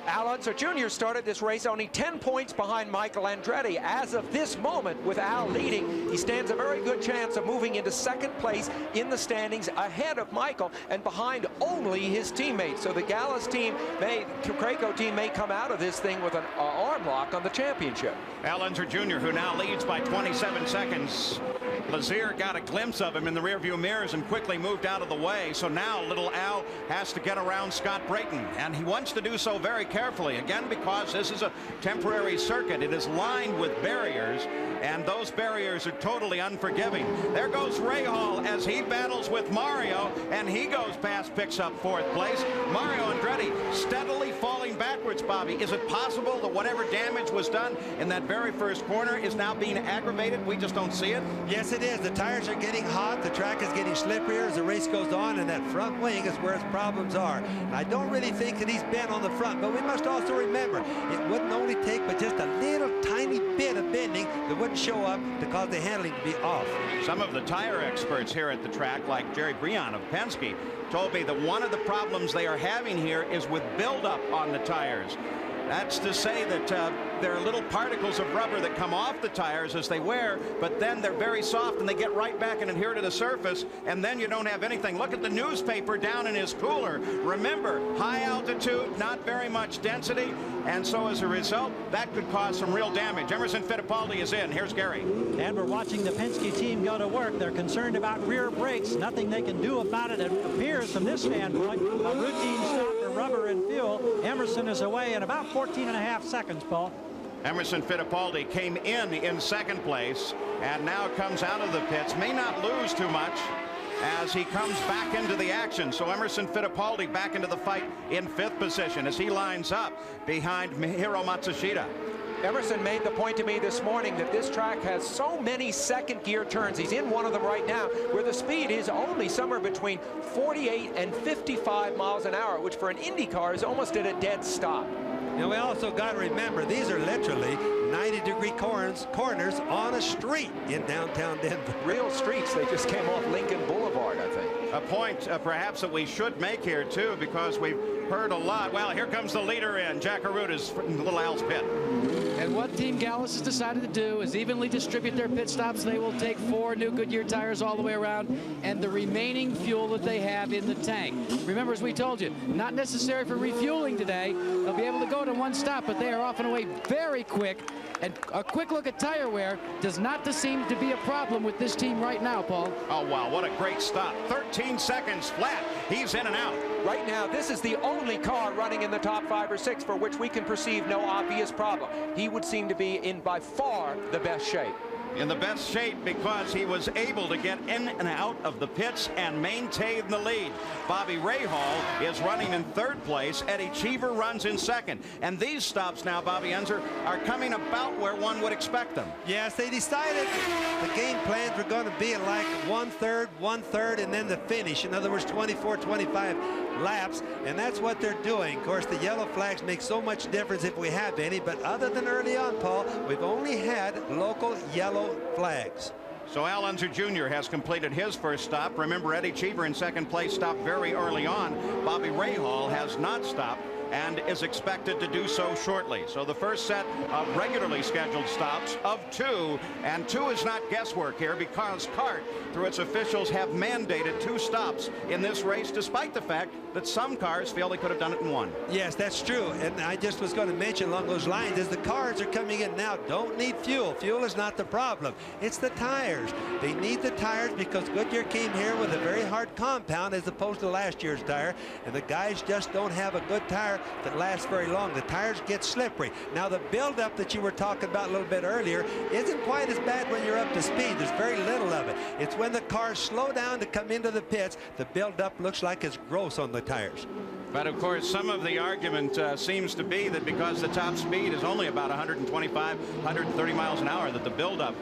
Al Unser Jr. started this race only 10 points behind Michael Andretti. As of this moment, with Al leading, he stands a very good chance of moving into second place in the standings, ahead of Michael and behind only his teammates. So the Gallus team, Texaco team, may come out of this thing with an arm lock on the championship. Al Unser Jr., who now leads by 27 seconds. Lazier got a glimpse of him in the rearview mirrors and quickly moved out of the way. So now little Al has to get around Scott Brayton, and he wants to do so very carefully, again, because this is a temporary circuit. It is lined with barriers, and those barriers are totally unforgiving. There goes Ray Hall as he battles with Mario, and he goes past, picks up 4th place. Mario Andretti steadily falling backwards, Bobby. Is it possible that whatever damage was done in that very first corner is now being aggravated? We just don't see it. Yes, it is. The tires are getting hot. The track is getting slipperier as the race goes on, and that front wing is where his problems are. And I don't really think that he's bent on the front, but we must also remember, it wouldn't only take but just a little tiny bit of bending that wouldn't show up to cause the handling to be off. Some of the tire experts here at the track, like Jerry Breon of Penske, told me that one of the problems they are having here is with buildup on the tires. That's to say that there are little particles of rubber that come off the tires as they wear, but then they're very soft and they get right back and adhere to the surface, and then you don't have anything. Look at the newspaper down in his cooler. Remember, high altitude, not very much density, and so as a result, that could cause some real damage. Emerson Fittipaldi is in. Here's Gary. And we're watching the Penske team go to work. They're concerned about rear brakes. Nothing they can do about it. It appears from this standpoint, a routine stop for rubber and fuel. Emerson is away in about 14.5 seconds, Paul. Emerson Fittipaldi came in second place and now comes out of the pits. May not lose too much. as he comes back into the action. So Emerson Fittipaldi back into the fight in 5th position as he lines up behind Hiro Matsushita. Emerson made the point to me this morning that this track has so many second gear turns. He's in one of them right now where the speed is only somewhere between 48 and 55 miles an hour, which for an Indy car is almost at a dead stop. You know, we also got to remember, these are literally 90-degree corners on a street in downtown Denver. Real streets. They just came off Lincoln Boulevard, I think. A point perhaps that we should make here, too, because we've heard a lot. Well, here comes the leader in. Jack Arute is in Little Al's pit. And what Team Gallus has decided to do is evenly distribute their pit stops. They will take 4 new Goodyear tires all the way around and the remaining fuel that they have in the tank. Remember, as we told you, not necessary for refueling today. They'll be able to go to one stop, but they are off and away very quick. And a quick look at tire wear does not seem to be a problem with this team right now, Paul. Oh, wow, what a great stop. 13 seconds flat. He's in and out. Right now, this is the only car running in the top 5 or 6 for which we can perceive no obvious problem. He would seem to be in by far the best shape. In the best shape because he was able to get in and out of the pits and maintain the lead. Bobby Rahal is running in 3rd place. Eddie Cheever runs in 2nd. And these stops now, Bobby Unser, are coming about where one would expect them. Yes, they decided the game plans were going to be like 1/3, 1/3, and then the finish. In other words, 24, 25 laps, and that's what they're doing. Of course, the yellow flags make so much difference if we have any, but other than early on, Paul, we've only had local yellow flags. So Al Unser Jr. has completed his first stop. Remember, Eddie Cheever in 2nd place stopped very early on. Bobby Rahal has not stopped and is expected to do so shortly. So the first set of regularly scheduled stops of 2, and 2 is not guesswork here because CART, through its officials, have mandated 2 stops in this race, despite the fact that some cars feel they could have done it in 1. Yes, that's true. And I just was going to mention along those lines, as the cars are coming in now, don't need fuel. Fuel is not the problem. It's the tires. They need the tires because Goodyear came here with a very hard compound as opposed to last year's tire, and the guys just don't have a good tire that lasts very long. The tires get slippery. Now, the buildup that you were talking about a little bit earlier isn't quite as bad when you're up to speed. There's very little of it. It's when the cars slow down to come into the pits, the buildup looks like it's gross on the tires. But of course, some of the argument seems to be that because the top speed is only about 125, 130 miles an hour, that the buildup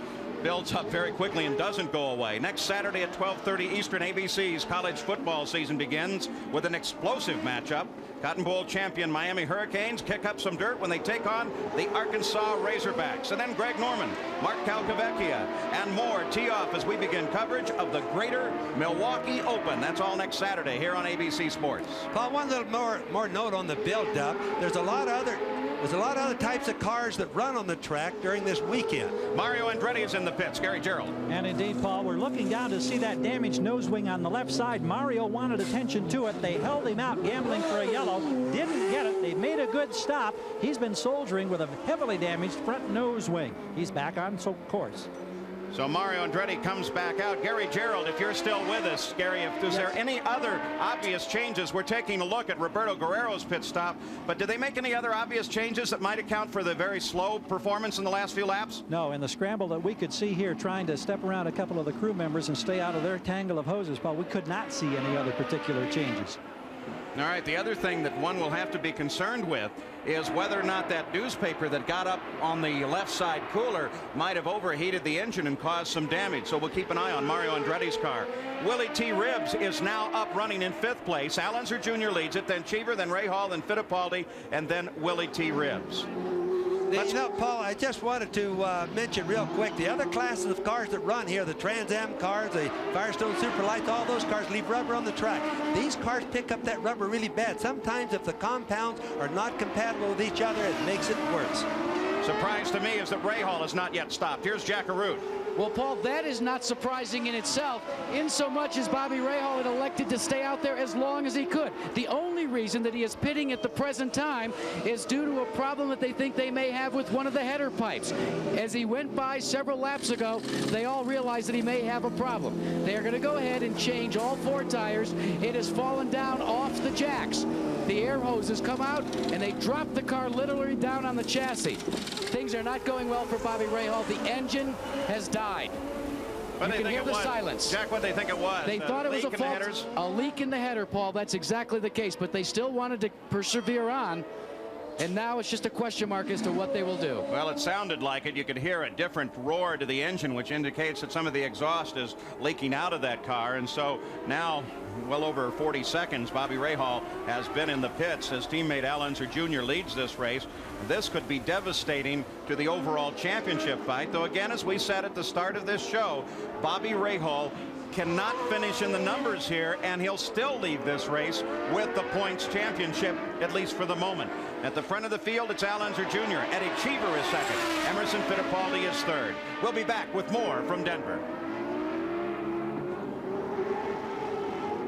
builds up very quickly and doesn't go away. Next Saturday at 12:30 Eastern, ABC's college football season begins with an explosive matchup. Cotton Bowl champion Miami Hurricanes kick up some dirt when they take on the Arkansas Razorbacks. And then Greg Norman, Mark Calcavecchia, and more tee off as we begin coverage of the Greater Milwaukee Open. That's all next Saturday here on ABC Sports. Paul, one little more note on the build-up. There's a lot of other types of cars that run on the track during this weekend. Mario Andretti is in the pits. Gary Gerald. And indeed, Paul, we're looking down to see that damaged nose wing on the left side. Mario wanted attention to it. They held him out, gambling for a yellow. Didn't get it. They made a good stop. He's been soldiering with a heavily damaged front nose wing. He's back on course. So Mario Andretti comes back out. Gary Gerald, if you're still with us, Gary, is there any other obvious changes? We're taking a look at Roberto Guerrero's pit stop, but did they make any other obvious changes that might account for the very slow performance in the last few laps? No, in the scramble that we could see here, trying to step around a couple of the crew members and stay out of their tangle of hoses, Paul, we could not see any other particular changes. All right, the other thing that one will have to be concerned with is whether or not that newspaper that got up on the left side cooler might have overheated the engine and caused some damage. So we'll keep an eye on Mario Andretti's car. Willie T. Ribbs is now up running in 5th place. Al Unser Jr. leads it, then Cheever, then Rahal, then Fittipaldi, and then Willie T. Ribbs. You know, Paul, I just wanted to mention real quick, the other classes of cars that run here, the Trans Am cars, the Firestone Superlights, all those cars leave rubber on the track. These cars pick up that rubber really bad. Sometimes if the compounds are not compatible with each other, it makes it worse. Surprise to me is that Rahal has not yet stopped. Here's Jack Arute. Well, Paul, that is not surprising in itself, in so much as Bobby Rahal had elected to stay out there as long as he could. The only reason that he is pitting at the present time is due to a problem that they think they may have with one of the header pipes. As he went by several laps ago, they all realized that he may have a problem. They're going to go ahead and change all 4 tires. It has fallen down off the jacks. The air hoses come out, and they drop the car literally down on the chassis. Things are not going well for Bobby Rahal. The engine has died. But you can hear the silence. Jack, what they think it was? They thought it was a fault. A leak in the header, Paul. That's exactly the case. But they still wanted to persevere on. And now it's just a question mark as to what they will do. Well, it sounded like it. You could hear a different roar to the engine, which indicates that some of the exhaust is leaking out of that car. And so now, well over 40 seconds, Bobby Rahal has been in the pits. His teammate Al Unser Jr. leads this race. This could be devastating to the overall championship fight. Though, again, as we said at the start of this show, Bobby Rahal cannot finish in the numbers here, and he'll still leave this race with the points championship, at least for the moment. At the front of the field, it's Al Unser Jr. Eddie Cheever is second. Emerson Fittipaldi is third. We'll be back with more from Denver.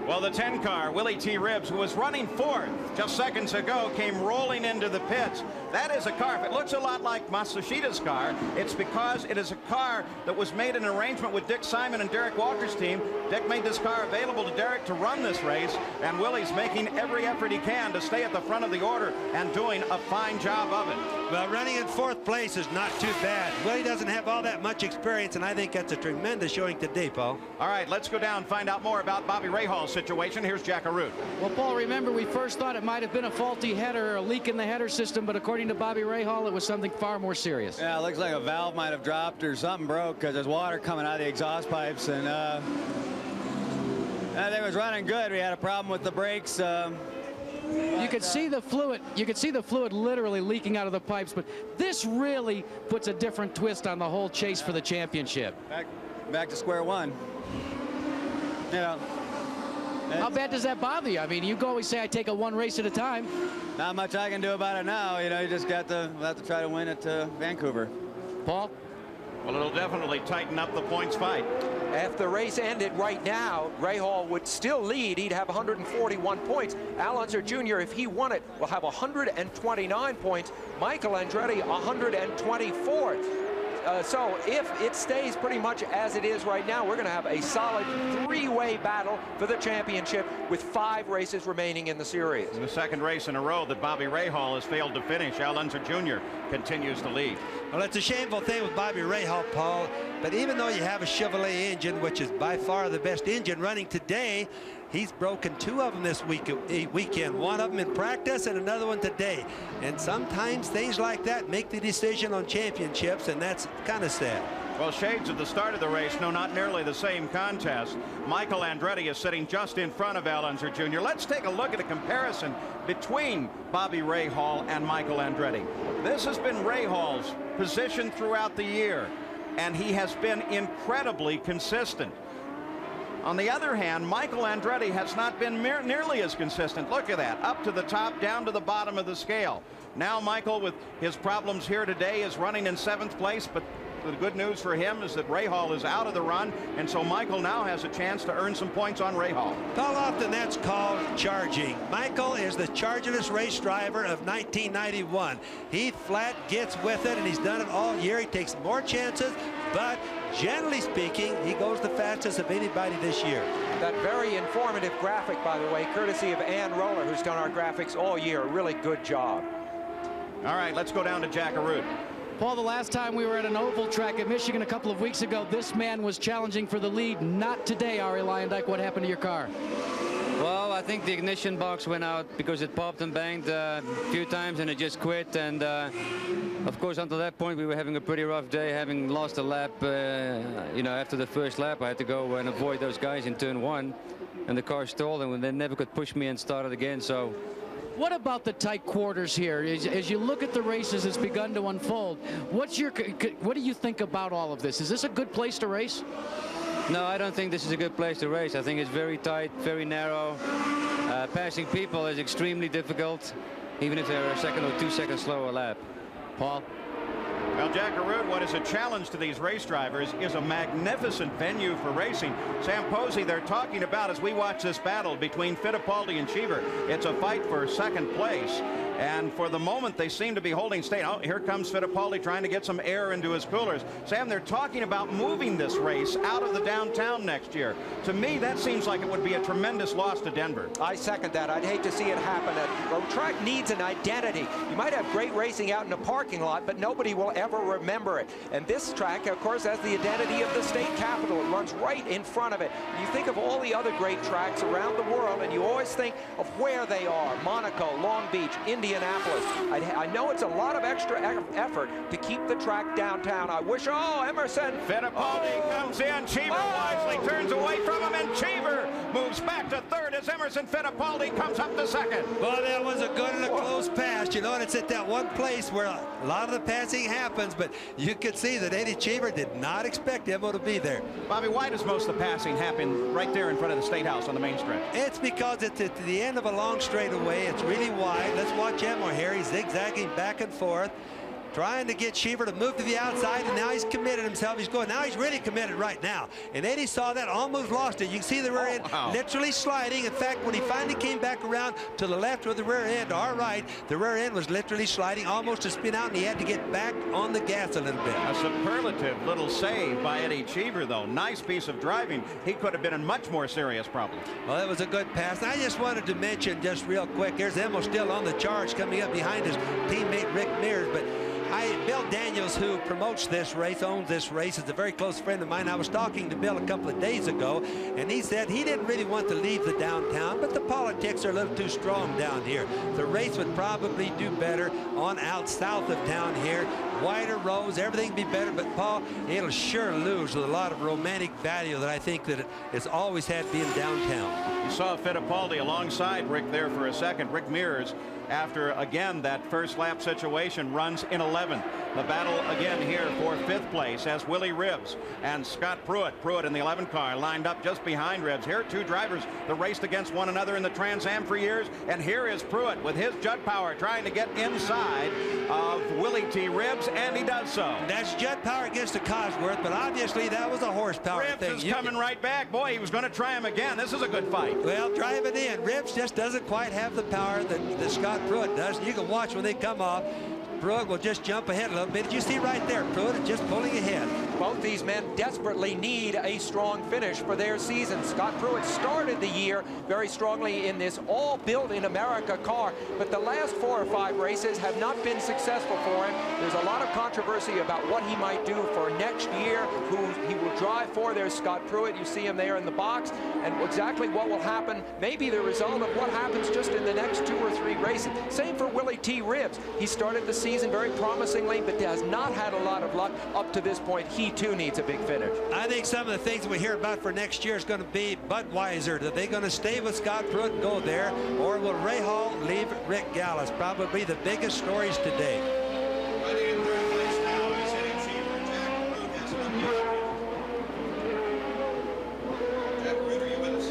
Well, the 10 car, Willie T. Ribbs, who was running fourth just seconds ago, came rolling into the pits. That is a car. If it looks a lot like Matsushida's car, it's because it is a car that was made in an arrangement with Dick Simon and Derek Walker's team. Dick made this car available to Derek to run this race, and Willie's making every effort he can to stay at the front of the order and doing a fine job of it. Well, running in fourth place is not too bad. Willie doesn't have all that much experience, and I think that's a tremendous showing today, Paul. All right, let's go down and find out more about Bobby Rahal's situation. Here's Jack Arute. Well, Paul, remember we first thought it might have been a faulty header or a leak in the header system, but according to Bobby Rahal, it was something far more serious. Yeah, it looks like a valve might have dropped or something broke because there's water coming out of the exhaust pipes, and I think it was running good. We had a problem with the brakes. You could see the fluid. You could see the fluid literally leaking out of the pipes, but this really puts a different twist on the whole chase for the championship. Back to square one. You know. How bad does that bother you? I mean, you always say I take it one race at a time. Not much I can do about it now. You know, you just got to have to try to win at Vancouver. Paul? Well, it'll definitely tighten up the points fight. If the race ended right now, Rahal would still lead. He'd have 141 points. Al Unser Jr., if he won it, will have 129 points. Michael Andretti, 124. So if it stays pretty much as it is right now, we're going to have a solid three-way battle for the championship with 5 races remaining in the series. In the second race in a row that Bobby Rahal has failed to finish, Al Unser Jr. continues to lead. Well, it's a shameful thing with Bobby Rahal, Paul, but even though you have a Chevrolet engine, which is by far the best engine running today, he's broken 2 of them this weekend. One of them in practice and another one today. And sometimes things like that make the decision on championships, and that's kind of sad. Well, shades of the start of the race, no, not nearly the same contest. Michael Andretti is sitting just in front of Al Unser Jr. Let's take a look at a comparison between Bobby Rahal and Michael Andretti. This has been Rahal's position throughout the year, and he has been incredibly consistent. On the other hand, Michael Andretti has not been nearly as consistent. Look at that, up to the top, down to the bottom of the scale. Now Michael, with his problems here today, is running in 7th place, but the good news for him is that Rahal is out of the run, and so Michael now has a chance to earn some points on Rahal. How often that's called charging. Michael is the chargingest race driver of 1991. He flat gets with it, and he's done it all year. He takes more chances, but generally speaking, he goes the fastest of anybody this year. That very informative graphic, by the way, courtesy of Ann Roller, who's done our graphics all year. Really good job. All right, let's go down to Jack Arute. Paul, the last time we were at an oval track at Michigan a couple of weeks ago, this man was challenging for the lead. Not today, Ari Leyendyke. What happened to your car? Well, I think the ignition box went out because it popped and banged a few times and it just quit. And of course, until that point, we were having a pretty rough day, having lost a lap. You know, after the first lap, I had to go and avoid those guys in turn 1, and the car stalled, and they never could push me and start it again. So. What about the tight quarters here? As you look at the races, it's begun to unfold. What do you think about all of this? Is this a good place to race? No, I don't think this is a good place to race. I think it's very tight, very narrow. Passing people is extremely difficult, even if they're a second or 2 seconds slower lap. Paul? Well, Jack Arute, what is a challenge to these race drivers is a magnificent venue for racing. Sam Posey, they're talking about, as we watch this battle between Fittipaldi and Cheever, it's a fight for second place. And for the moment, they seem to be holding steady. Oh, here comes Fittipaldi trying to get some air into his coolers. Sam, they're talking about moving this race out of the downtown next year. To me, that seems like it would be a tremendous loss to Denver. I second that. I'd hate to see it happen. A track needs an identity. You might have great racing out in a parking lot, but nobody will ever remember it. And this track, of course, has the identity of the state capitol. It runs right in front of it. You think of all the other great tracks around the world, and you always think of where they are. Monaco, Long Beach, Indianapolis. I know it's a lot of extra effort to keep the track downtown. I wish, oh, Emerson. Fittipaldi comes in. Cheever wisely turns away from him, and Cheever moves back to third as Emerson Fittipaldi comes up to second. Well, that was a good and a close pass. You know, and it's at that one place where a lot of the passing happens, but you could see that Eddie Cheever did not expect Emmo to be there. Bobby, why does most of the passing happen right there in front of the State House on the main stretch? It's because it's at the end of a long straightaway. It's really wide. Let's watch Emmo here. He's zigzagging back and forth, trying to get Cheever to move to the outside, and now he's committed himself. He's going. Now he's really committed right now. And Eddie saw that, almost lost it. You can see the rear end literally sliding. In fact, when he finally came back around to the left with the rear end, to our right, the rear end was literally sliding almost to spin out, and he had to get back on the gas a little bit. A superlative little save by Eddie Cheever, though. Nice piece of driving. He could have been in much more serious problems. Well, that was a good pass. And I just wanted to mention just real quick, here's Emmo still on the charge coming up behind his teammate Rick Mears, but Bill Daniels, who promotes this race, owns this race, is a very close friend of mine. I was talking to Bill a couple of days ago, and he said he didn't really want to leave the downtown, but the politics are a little too strong down here. The race would probably do better on out south of town here. Wider roads, everything would be better, but Paul, it'll sure lose with a lot of romantic value that I think that it's always had being downtown. You saw Fittipaldi alongside Rick there for a second. Rick Mears, after again that first lap situation, runs in 11th. The battle again here for 5th place as Willie Ribbs and Scott Pruitt. Pruitt in the 11 car lined up just behind Ribbs. Here are two drivers that raced against one another in the Trans Am for years, and here is Pruitt with his Judd Power trying to get inside of Willie T. Ribbs, and he does so. That's Judd Power against the Cosworth, but obviously that was a horsepower Ribbs thing. is coming right back. Boy, he was going to try him again. This is a good fight. Well, drive it in. Ribbs just doesn't quite have the power that Scott Pruitt does. You can watch when they come off. Pruitt will just jump ahead a little bit. Did you see right there? Pruitt is just pulling ahead. Both these men desperately need a strong finish for their season. Scott Pruitt started the year very strongly in this all built in America car, but the last 4 or 5 races have not been successful for him. There's a lot of controversy about what he might do for next year, who he will drive for. There's Scott Pruitt. You see him there in the box, and exactly what will happen may be the result of what happens just in the next 2 or 3 races. Same for Willie T. Ribbs. He started the season very promisingly, but has not had a lot of luck up to this point. He too needs a big finish. I think some of the things we hear about for next year is going to be Budweiser. Are they going to stay with Scott Pruitt and go there, or will Ray Hall leave Rick Gallis? Probably the biggest stories today. Running in 3rd place now is Eddie Cheever. Jack Root has an update. Jack Root, are you with us?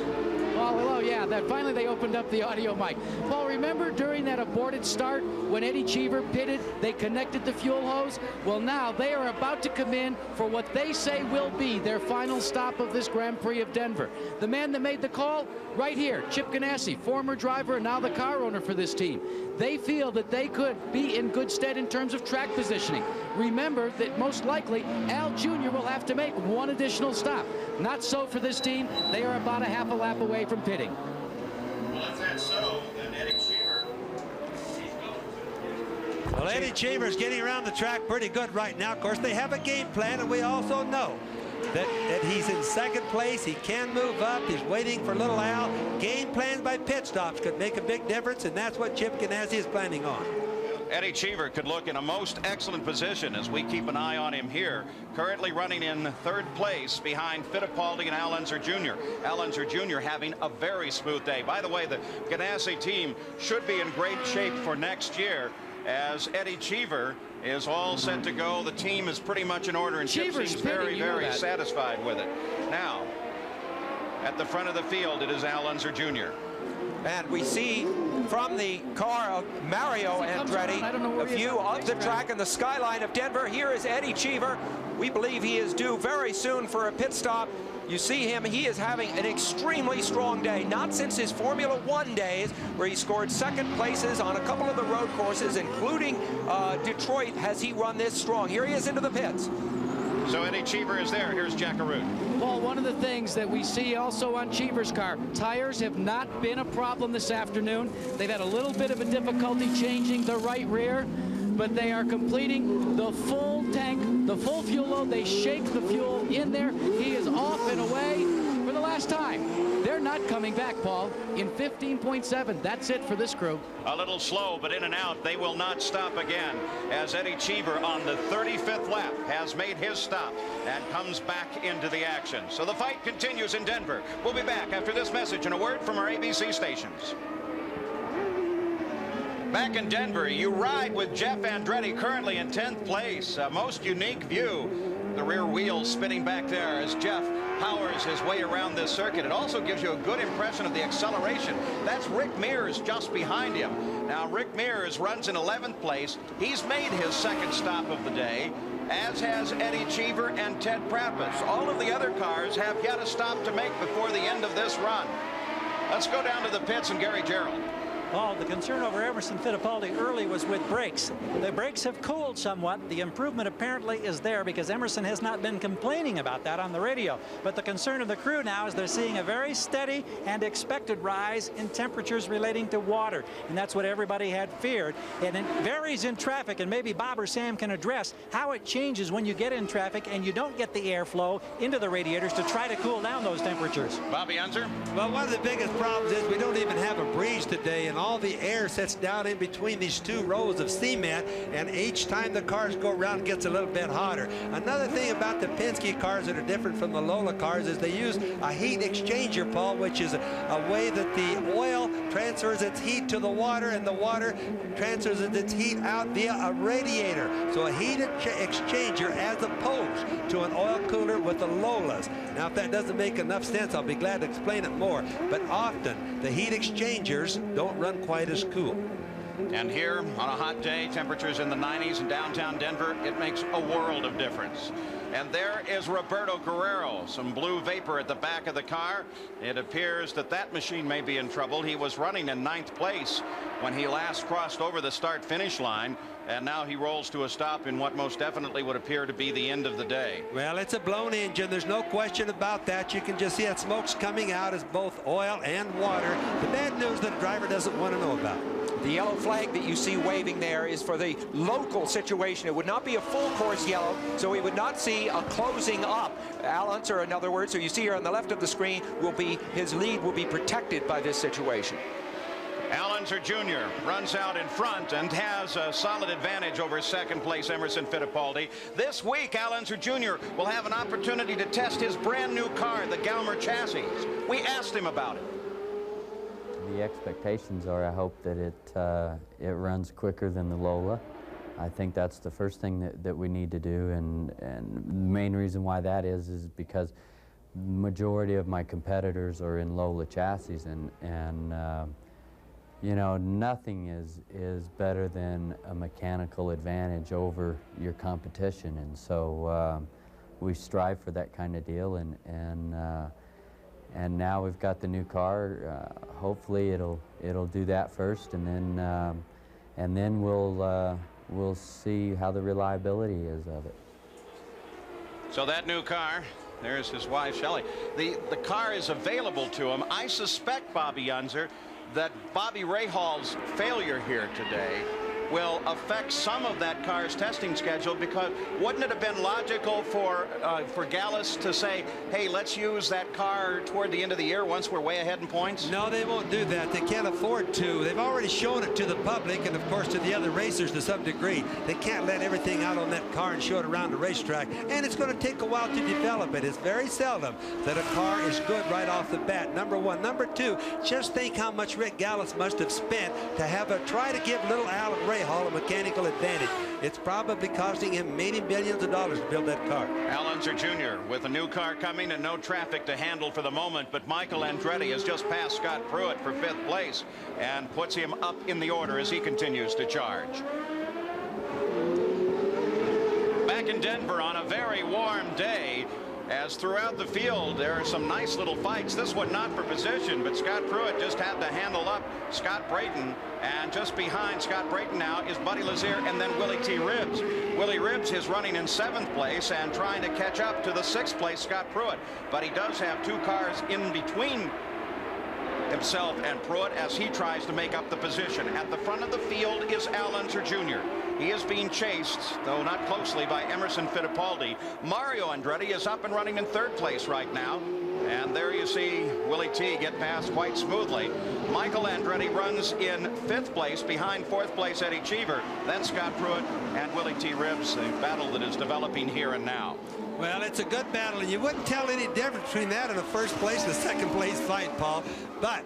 Oh, hello, yeah, that finally they opened up the audio mic. Paul, remember during that aborted start when Eddie Cheever pitted, they connected the fuel hose? Well, now they are about to come in for what they say will be their final stop of this Grand Prix of Denver. The man that made the call, right here, Chip Ganassi, former driver and now the car owner for this team. They feel that they could be in good stead in terms of track positioning. Remember that most likely Al Jr. will have to make one additional stop. Not so for this team. They are about a half a lap away from pitting. Well, if that's so, then Eddie Cheever. Well, Eddie Cheever's getting around the track pretty good right now. Of course, they have a game plan, and we also know that he's in 2nd place. He can move up. He's waiting for little Al. Game plans by pit stops could make a big difference, and that's what Chip Ganassi is planning on. Eddie Cheever could look in a most excellent position as we keep an eye on him here. Currently running in 3rd place behind Fittipaldi and Al Unser Jr. Al Unser Jr. having a very smooth day. By the way, the Ganassi team should be in great shape for next year, as Eddie Cheever is all set to go. The team is pretty much in order, and Chip seems very, very satisfied with it. Now, at the front of the field, it is Al Unser Jr. And we see from the car of Mario Andretti a view of the track and the skyline of Denver. Here is Eddie Cheever We believe he is due very soon for a pit stop. You see him, he is having an extremely strong day, not since his Formula One days, where he scored second places on a couple of the road courses, including Detroit, has he run this strong. Here he is into the pits. So Eddie Cheever is there. Here's Jack Arute. Paul, one of the things that we see also on Cheever's car, tires have not been a problem this afternoon. They've had a little bit of a difficulty changing the right rear, but they are completing the full tank, the full fuel load. They shake the fuel in there. He is off and away for the last time. They're not coming back, Paul, in 15.7. That's it for this crew. A little slow, but in and out. They will not stop again, as Eddie Cheever on the 35th lap has made his stop and comes back into the action. So the fight continues in Denver. We'll be back after this message and a word from our ABC stations. Back in Denver, you ride with Jeff Andretti, currently in 10th place. A most unique view. The rear wheels spinning back there as Jeff powers his way around this circuit. It also gives you a good impression of the acceleration. That's Rick Mears just behind him. Now, Rick Mears runs in 11th place. He's made his second stop of the day, as has Eddie Cheever and Ted Prappis. All of the other cars have yet a stop to make before the end of this run. Let's go down to the pits and Gary Gerald. Paul, the concern over Emerson Fittipaldi early was with brakes. The brakes have cooled somewhat. The improvement apparently is there because Emerson has not been complaining about that on the radio. But the concern of the crew now is they're seeing a very steady and expected rise in temperatures relating to water. And that's what everybody had feared. And it varies in traffic, and maybe Bob or Sam can address how it changes when you get in traffic and you don't get the airflow into the radiators to try to cool down those temperatures. Bobby Unser? Well, one of the biggest problems is we don't even have a breeze today, and all the air sits down in between these two rows of cement, and each time the cars go around it gets a little bit hotter. Another thing about the Penske cars that are different from the Lola cars is they use a heat exchanger, Paul, which is a way that the oil transfers its heat to the water, and the water transfers its heat out via a radiator. So a heat exchanger as opposed to an oil cooler with the Lolas. Now, if that doesn't make enough sense, I'll be glad to explain it more. But often the heat exchangers don't run quite as cool. And here on a hot day, temperatures in the 90s in downtown Denver, it makes a world of difference. And there is Roberto Guerrero, some blue vapor at the back of the car. It appears that that machine may be in trouble. He was running in 9th place when he last crossed over the start-finish line, and now he rolls to a stop in what most definitely would appear to be the end of the day. Well, it's a blown engine. There's no question about that. You can just see that smoke's coming out as both oil and water. The bad news that the driver doesn't want to know about. The yellow flag that you see waving there is for the local situation. It would not be a full course yellow, so we would not see a closing up. Al Unser, in other words, so you see here on the left of the screen, his lead will be protected by this situation. Al Unser Jr. runs out in front and has a solid advantage over second place Emerson Fittipaldi. This week, Al Unser Jr. will have an opportunity to test his brand new car, the Galmer chassis. We asked him about it. The expectations are, I hope that it runs quicker than the Lola. I think that's the first thing that we need to do, and the main reason why that is because the majority of my competitors are in Lola chassis, and you know, nothing is better than a mechanical advantage over your competition, and so we strive for that kind of deal, and now we've got the new car. Hopefully it'll do that first, and then we'll see how the reliability is of it. So that new car, there's his wife Shelley. The car is available to him. I suspect, Bobby Unser, that Bobby Rahaal's failure here today will affect some of that car's testing schedule, because wouldn't it have been logical for Gallus to say, hey, let's use that car toward the end of the year once we're way ahead in points? No, they won't do that. They can't afford to. They've already shown it to the public and, of course, to the other racers to some degree. They can't let everything out on that car and show it around the racetrack, and it's going to take a while to develop it. It's very seldom that a car is good right off the bat, number one. Number two, just think how much Rick Gallus must have spent to try to give little Alan Rahal a mechanical advantage. It's probably costing him many millions of dollars to build that car. Al Unser Jr. with a new car coming and no traffic to handle for the moment, but Michael Andretti has just passed Scott Pruitt for 5th place and puts him up in the order as he continues to charge. Back in Denver on a very warm day, as throughout the field there are some nice little fights. This one not for position, but Scott Pruitt just had to handle up Scott Brayton, and just behind Scott Brayton now is Buddy Lazier and then Willie T. Ribbs. Willie Ribbs is running in 7th place and trying to catch up to the 6th place Scott Pruitt, but he does have 2 cars in between himself and Pruitt as he tries to make up the position. At the front of the field is Al Unser Jr. He is being chased, though not closely, by Emerson Fittipaldi. Mario Andretti is up and running in 3rd place right now. And there you see Willie T get past quite smoothly. Michael Andretti runs in 5th place behind 4th place Eddie Cheever. Then Scott Pruitt and Willie T. Ribbs, the battle that is developing here and now. Well, it's a good battle, and you wouldn't tell any difference between that and a 1st place and a 2nd place fight, Paul. But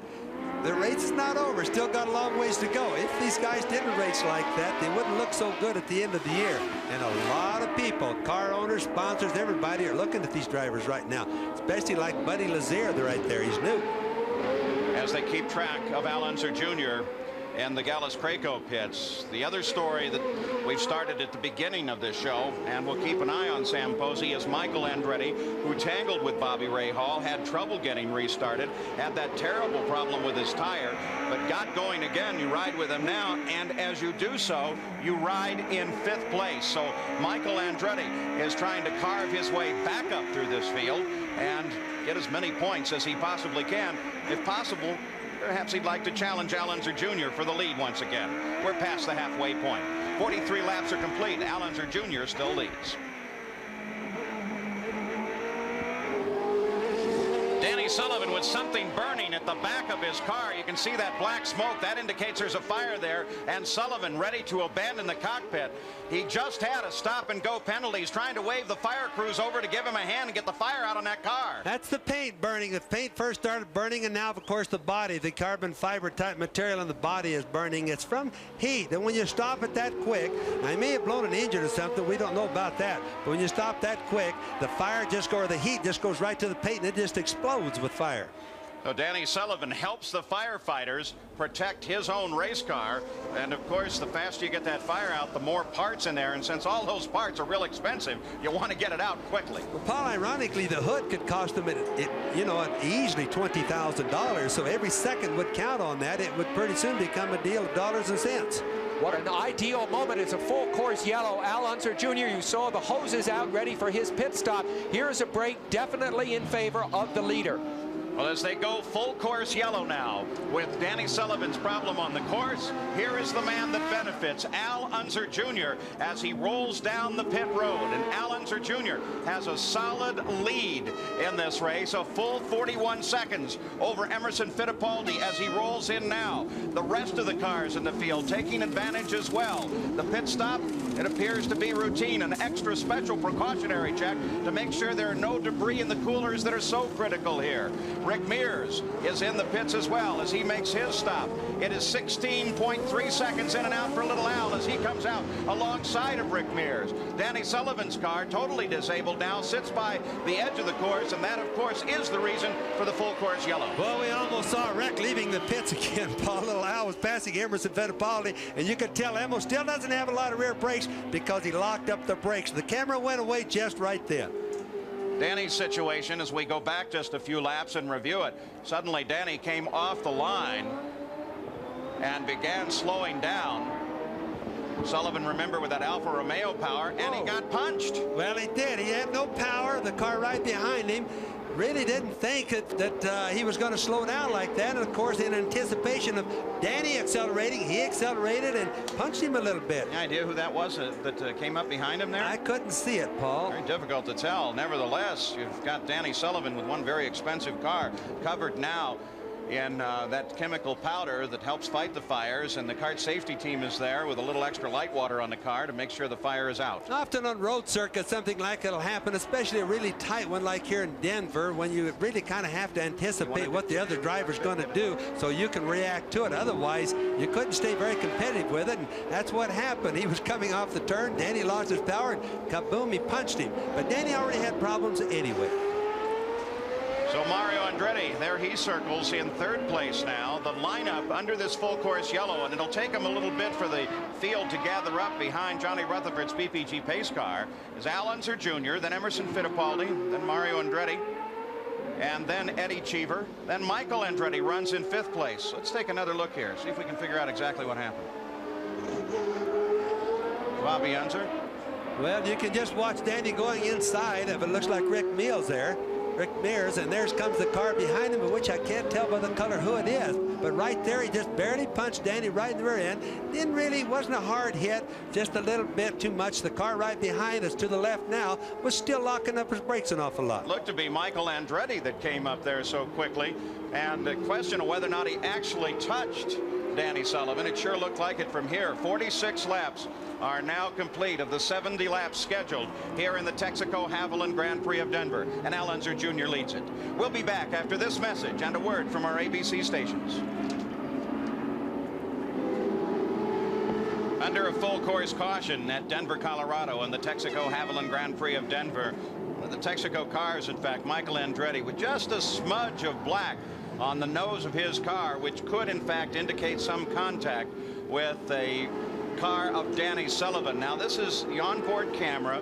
the race is not over. Still got a long ways to go. If these guys didn't race like that, they wouldn't look so good at the end of the year. And a lot of people, car owners, sponsors, everybody are looking at these drivers right now, especially like Buddy Lazier right there. He's new. As they keep track of Al Unser Jr. and the Gallus Craco pits. The other story that we've started at the beginning of this show, and we'll keep an eye on Sam Posey, is Michael Andretti, who tangled with Bobby Ray Hall, had trouble getting restarted, had that terrible problem with his tire, but got going again. You ride with him now, and as you do so, you ride in 5th place. So Michael Andretti is trying to carve his way back up through this field and get as many points as he possibly can. If possible, perhaps he'd like to challenge Al Unser Jr. for the lead once again. We're past the halfway point. 43 laps are complete. Al Unser Jr. still leads. Danny Sullivan with something burning at the back of his car. You can see that black smoke. That indicates there's a fire there, and Sullivan ready to abandon the cockpit. He just had a stop-and-go penalty. He's trying to wave the fire crews over to give him a hand and get the fire out on that car. That's the paint burning. The paint first started burning, and now, of course, the body, the carbon fiber type material in the body is burning. It's from heat, and when you stop it that quick, I may have blown an engine or something. We don't know about that. But when you stop that quick, the fire just goes, or the heat just goes right to the paint, and it just explodes with fire. So Danny Sullivan helps the firefighters protect his own race car, and of course the faster you get that fire out, the more parts in there, and since all those parts are real expensive, you want to get it out quickly. Well, Paul, ironically, the hood could cost them easily $20,000, so every second would count on that. It would pretty soon become a deal of dollars and cents. What an ideal moment. It's a full course yellow. Al Unser Jr., you saw the hoses out ready for his pit stop. Here's a break definitely in favor of the leader. Well, as they go full course yellow now, with Danny Sullivan's problem on the course, here is the man that benefits, Al Unser Jr., as he rolls down the pit road. And Al Unser Jr. has a solid lead in this race, a full 41 seconds over Emerson Fittipaldi as he rolls in now. The rest of the cars in the field taking advantage as well. The pit stop, it appears to be routine, an extra special precautionary check to make sure there are no debris in the coolers that are so critical here. Rick Mears is in the pits as well as he makes his stop. It is 16.3 seconds in and out for little Al as he comes out alongside of Rick Mears. Danny Sullivan's car, totally disabled now, sits by the edge of the course, and that, of course, is the reason for the full course yellow. Well, we almost saw Rick leaving the pits again, Paul. Little Al was passing Emerson Fittipaldi, and you could tell Emo still doesn't have a lot of rear brakes because he locked up the brakes. The camera went away just right then. Danny's situation, as we go back just a few laps and review it, suddenly Danny came off the line and began slowing down. Sullivan, remember, with that Alfa Romeo power, and he got punched. Well, he did. He had no power. The car right behind him really didn't think that he was going to slow down like that. And, of course, in anticipation of Danny accelerating, he accelerated and punched him a little bit. Any idea who that was that came up behind him there? I couldn't see it, Paul. Very difficult to tell. Nevertheless, you've got Danny Sullivan with one very expensive car covered now in that chemical powder that helps fight the fires, and the kart safety team is there with a little extra light water on the car to make sure the fire is out. Often on road circuits, something like that'll happen, especially a really tight one like here in Denver, when you really kind of have to anticipate what the other driver's going to do so you can react to it. Otherwise, you couldn't stay very competitive with it, and that's what happened. He was coming off the turn, Danny lost his power, and kaboom, he punched him. But Danny already had problems anyway. So Mario Andretti, there he circles in third place now. The lineup under this full course yellow, and it'll take him a little bit for the field to gather up behind Johnny Rutherford's PPG pace car, is Al Unser Jr., then Emerson Fittipaldi, then Mario Andretti, and then Eddie Cheever. Then Michael Andretti runs in fifth place. Let's take another look here, see if we can figure out exactly what happened. Bobby Unser. Well, you can just watch Danny going inside of it. Looks like Rick Mears there. Rick Mears, and there comes the car behind him, of which I can't tell by the color who it is. But right there, he just barely punched Danny right in the rear end. Wasn't a hard hit, just a little bit too much. The car right behind us to the left now was still locking up his brakes an awful lot. Looked to be Michael Andretti that came up there so quickly. And the question of whether or not he actually touched Danny Sullivan, it sure looked like it from here. 46 laps are now complete of the 70 laps scheduled here in the Texaco Havoline Grand Prix of Denver, and Al Unser Jr. leads it. We'll be back after this message and a word from our ABC stations. Under a full course caution at Denver, Colorado, in the Texaco Havoline Grand Prix of Denver, the Texaco cars, in fact, Michael Andretti with just a smudge of black on the nose of his car, which could in fact indicate some contact with a car of Danny Sullivan. Now this is the onboard camera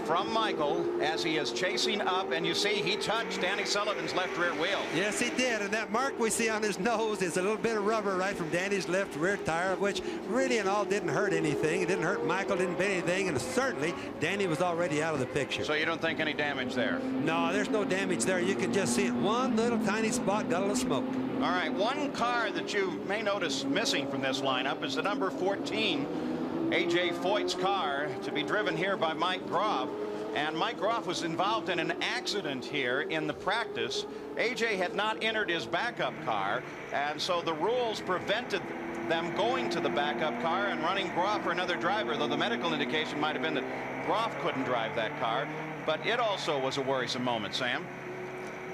from Michael as he is chasing up, and you see he touched Danny Sullivan's left rear wheel. Yes, he did, and that mark we see on his nose is a little bit of rubber right from Danny's left rear tire, which really in all didn't hurt anything. It didn't hurt Michael, didn't do anything, and certainly Danny was already out of the picture. So you don't think any damage there? No, there's no damage there. You can just see it. One little tiny spot, got a little smoke. All right, one car that you may notice missing from this lineup is the number 14 A.J. Foyt's car, to be driven here by Mike Groff. And Mike Groff was involved in an accident here in the practice. A.J. had not entered his backup car, and so the rules prevented them going to the backup car and running Groff for another driver, though the medical indication might have been that Groff couldn't drive that car. But it also was a worrisome moment, Sam.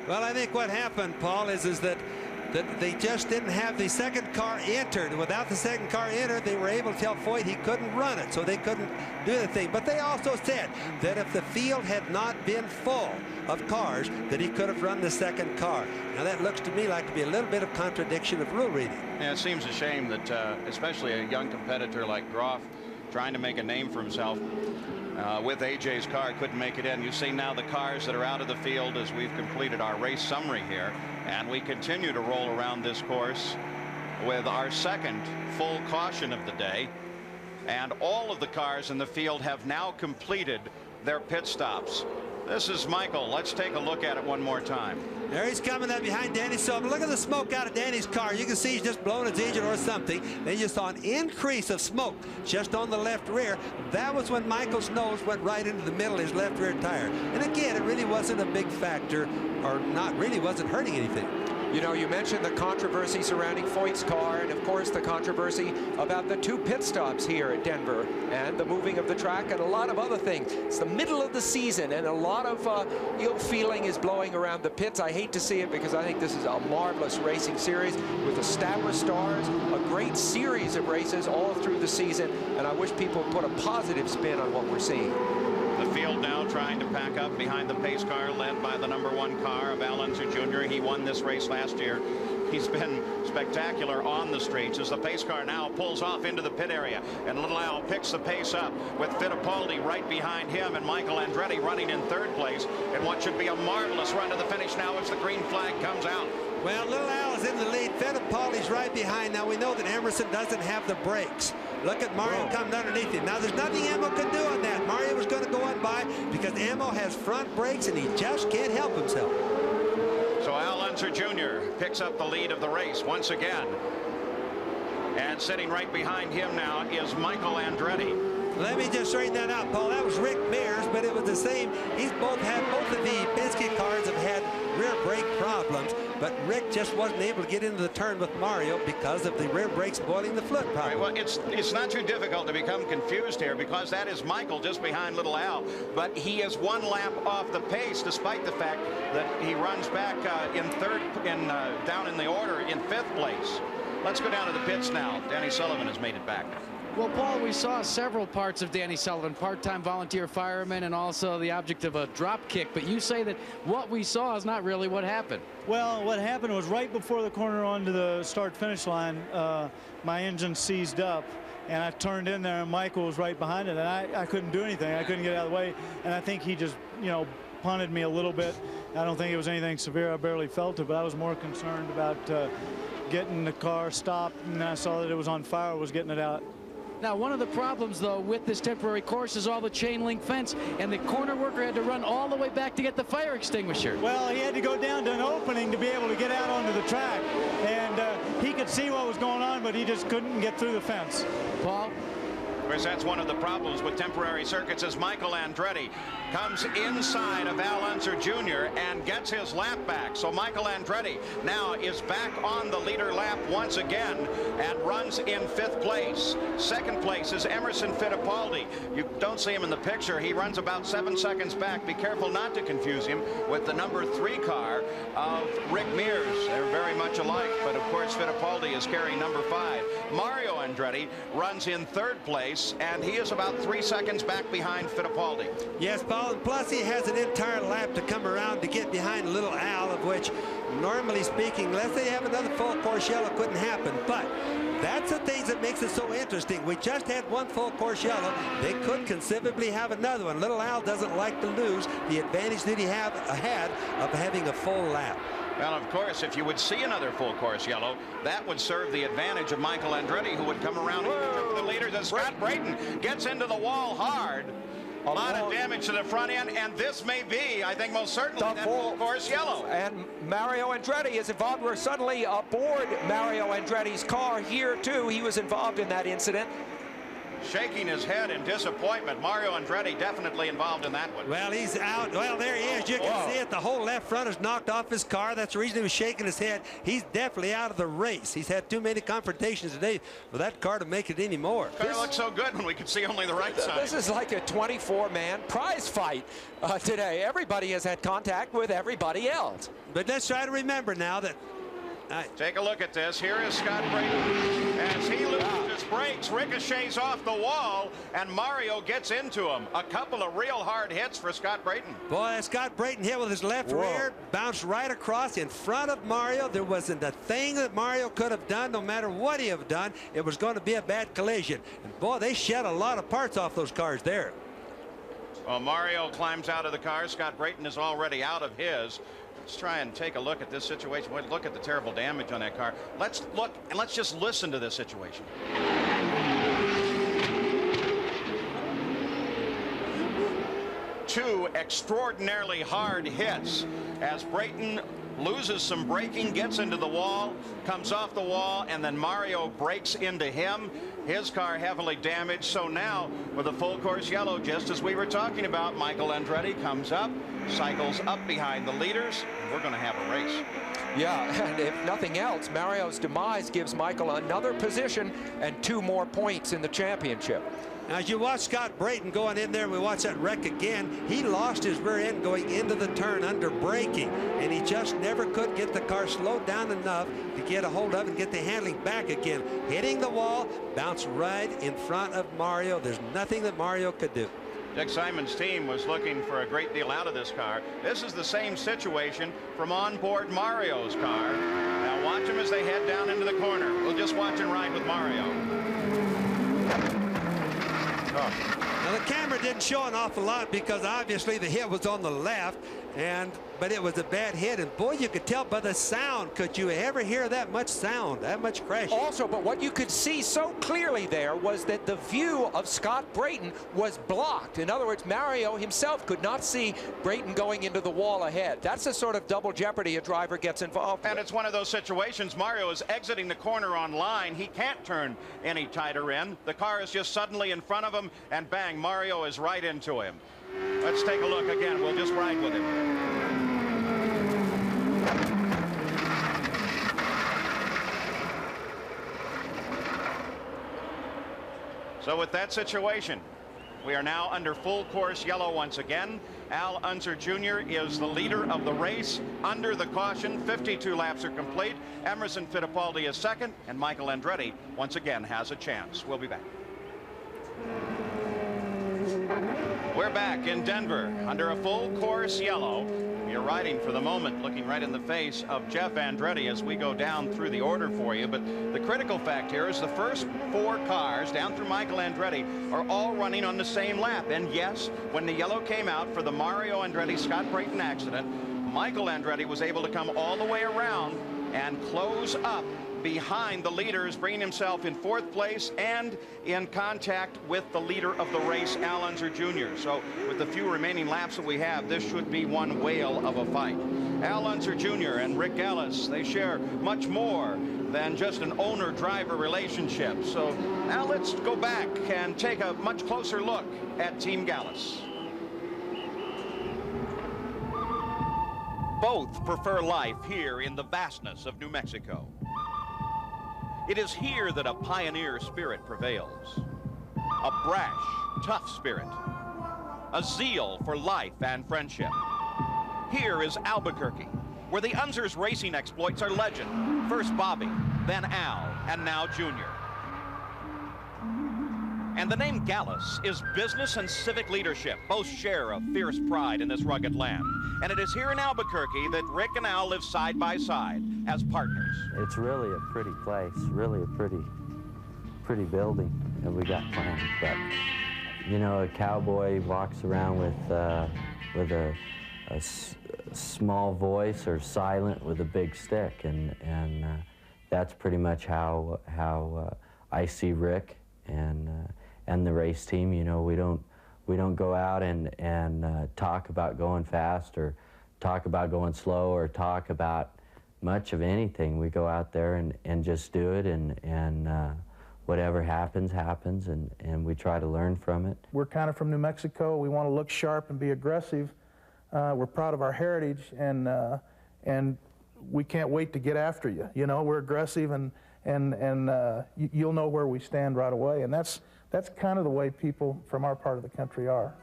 Well, I think what happened, Paul, is that they just didn't have the second car entered. Without the second car entered, they were able to tell Foyt he couldn't run it, so they couldn't do the thing. But they also said that if the field had not been full of cars, that he could have run the second car. Now that looks to me like to be a little bit of contradiction of rule reading. Yeah, it seems a shame that especially a young competitor like Groff, trying to make a name for himself with AJ's car, couldn't make it in. You see now the cars that are out of the field as we've completed our race summary here, and we continue to roll around this course with our second full caution of the day, and all of the cars in the field have now completed their pit stops. This is Michael. Let's take a look at it one more time. There he's coming up behind Danny Sullivan. Look at the smoke out of Danny's car. You can see he's just blowing his engine or something. Then you saw an increase of smoke just on the left rear. That was when Michael's nose went right into the middle of his left rear tire. And again, it really wasn't a big factor, or not really wasn't hurting anything. You know, you mentioned the controversy surrounding Foyt's car, and of course the controversy about the 2 pit stops here at Denver and the moving of the track and a lot of other things. It's the middle of the season, and a lot of ill feeling is blowing around the pits. I hate to see it because I think this is a marvelous racing series with established stars, a great series of races all through the season, and I wish people would put a positive spin on what we're seeing. The field now trying to pack up behind the pace car led by the number 1 car of Al Unser Jr. He won this race last year. He's been spectacular on the streets as the pace car now pulls off into the pit area, and Little Al picks the pace up with Fittipaldi right behind him and Michael Andretti running in third place in what should be a marvelous run to the finish now as the green flag comes out. Well, Little Al is in the lead. Fittipaldi's right behind. Now we know that Emerson doesn't have the brakes. Look at Mario coming underneath him. Now there's nothing Emo can do on that. Mario was going to go on by because Emo has front brakes and he just can't help himself. So Al Unser Jr. picks up the lead of the race once again. And sitting right behind him now is Michael Andretti. Let me just straighten that out, Paul. That was Rick Mears, but it was the same. Both of the Penske cars have had rear brake problems, but Rick just wasn't able to get into the turn with Mario because of the rear brakes spoiling the fluid problem. Right, well, it's not too difficult to become confused here because that is Michael just behind Little Al, but he is 1 lap off the pace despite the fact that he runs back in third, down in the order in 5th place. Let's go down to the pits now. Danny Sullivan has made it back. Well, Paul, we saw several parts of Danny Sullivan, part-time volunteer fireman and also the object of a drop kick. But you say that what we saw is not really what happened. Well, what happened was right before the corner onto the start-finish line, my engine seized up. And I turned in there, and Michael was right behind it, and I couldn't do anything. I couldn't get out of the way, and I think he just, you know, punted me a little bit. I don't think it was anything severe. I barely felt it, but I was more concerned about getting the car stopped, and I saw that it was on fire, was getting it out. Now, one of the problems, though, with this temporary course is all the chain link fence, and the corner worker had to run all the way back to get the fire extinguisher. Well, he had to go down to an opening to be able to get out onto the track, and he could see what was going on, but he just couldn't get through the fence. Paul? Of course, that's one of the problems with temporary circuits as Michael Andretti comes inside of Al Unser Jr. and gets his lap back. So Michael Andretti now is back on the leader lap once again and runs in 5th place. 2nd place is Emerson Fittipaldi. You don't see him in the picture. He runs about 7 seconds back. Be careful not to confuse him with the number 3 car of Rick Mears. They're very much alike, but of course Fittipaldi is carrying number 5. Mario Andretti runs in 3rd place, and he is about 3 seconds back behind Fittipaldi. Yes, Paul, and plus he has an entire lap to come around to get behind little Al, of which, normally speaking, unless they have another full course yellow, couldn't happen. But that's the things that makes it so interesting. We just had one full course yellow. They could conceivably have another one. Little Al doesn't like to lose the advantage that he had of having a full lap. Well, of course, if you would see another full course yellow, that would serve the advantage of Michael Andretti, who would come around for the leaders. And Scott Brayton gets into the wall hard. A lot of damage to the front end, and this may be, I think, most certainly that full course yellow. And Mario Andretti is involved. We're suddenly aboard Mario Andretti's car here, too. He was involved in that incident. Shaking his head in disappointment. Mario Andretti definitely involved in that one. Well, he's out. Well, there he is. You can see it. The whole left front is knocked off his car. That's the reason he was shaking his head. He's definitely out of the race. He's had too many confrontations today for that car to make it anymore. The car looks so good when we could see only the right side. This is like a 24-man prize fight today. Everybody has had contact with everybody else. But let's try to remember now that take a look at this. Here is Scott Brayton. As he loses his brakes, ricochets off the wall, and Mario gets into him. A couple of real hard hits for Scott Brayton. Boy, Scott Brayton hit with his left rear, bounced right across in front of Mario. There wasn't a thing that Mario could have done, no matter what he have done. It was going to be a bad collision. And boy, they shed a lot of parts off those cars there. Well, Mario climbs out of the car. Scott Brayton is already out of his. Let's try and take a look at this situation. Look at the terrible damage on that car. Let's look and let's just listen to this situation. Two extraordinarily hard hits as Brayton loses some braking, gets into the wall, comes off the wall, and then Mario breaks into him. His car heavily damaged. So now with a full course yellow, just as we were talking about, Michael Andretti comes up, cycles up behind the leaders, and we're going to have a race. Yeah, and if nothing else, Mario's demise gives Michael another position and 2 more points in the championship. Now, as you watch Scott Brayton going in there, we watch that wreck again. He lost his rear end going into the turn under braking, and he just never could get the car slowed down enough to get a hold of it and get the handling back again. Hitting the wall, bounced right in front of Mario. There's nothing that Mario could do. Dick Simon's team was looking for a great deal out of this car. This is the same situation from on board Mario's car. Now watch them as they head down into the corner. We'll just watch and ride with Mario. Now the camera didn't show an awful lot because obviously the hit was on the left, but it was a bad hit, and boy, you could tell by the sound. Could you ever hear that much sound, that much crash? Also, but what you could see so clearly there was that the view of Scott Brayton was blocked. In other words, Mario himself could not see Brayton going into the wall ahead. That's the sort of double jeopardy a driver gets involved And with. it's one of those situations. Mario is exiting the corner on line. He can't turn any tighter in. The car is just suddenly in front of him, and bang, Mario is right into him. Let's take a look again. We'll just ride with him. So with that situation, we are now under full course yellow once again. Al Unser Jr. is the leader of the race under the caution. 52 laps are complete. Emerson Fittipaldi is second, and Michael Andretti once again has a chance. We'll be back. We're back in Denver under a full course yellow. You're riding for the moment, looking right in the face of Jeff Andretti as we go down through the order for you. But the critical fact here is the first 4 cars down through Michael Andretti are all running on the same lap. And yes, when the yellow came out for the Mario Andretti Scott Brayton accident, Michael Andretti was able to come all the way around and close up behind the leaders, bringing himself in 4th place and in contact with the leader of the race, Al Unser Jr. So with the few remaining laps that we have, this should be one whale of a fight. Al Unser Jr. and Rick Ellis, they share much more than just an owner-driver relationship. So now let's go back and take a much closer look at Team Gallus. Both prefer life here in the vastness of New Mexico. It is here that a pioneer spirit prevails, a brash, tough spirit, a zeal for life and friendship. Here is Albuquerque, where the Unser's racing exploits are legend. First Bobby, then Al, and now Junior. And the name Gallus is business and civic leadership. Both share a fierce pride in this rugged land. And it is here in Albuquerque that Rick and Al live side by side as partners. It's really a pretty place, really a pretty building that we got planned. But, you know, a cowboy walks around with a small voice or silent with a big stick. And that's pretty much how I see Rick and the race team. You know, we don't go out and talk about going fast or talk about going slow or talk about much of anything. We go out there and just do it, and whatever happens, happens, and we try to learn from it. We're kind of from New Mexico. We want to look sharp and be aggressive. We're proud of our heritage, and we can't wait to get after you. You know, we're aggressive, and you'll know where we stand right away, and that's kind of the way people from our part of the country are.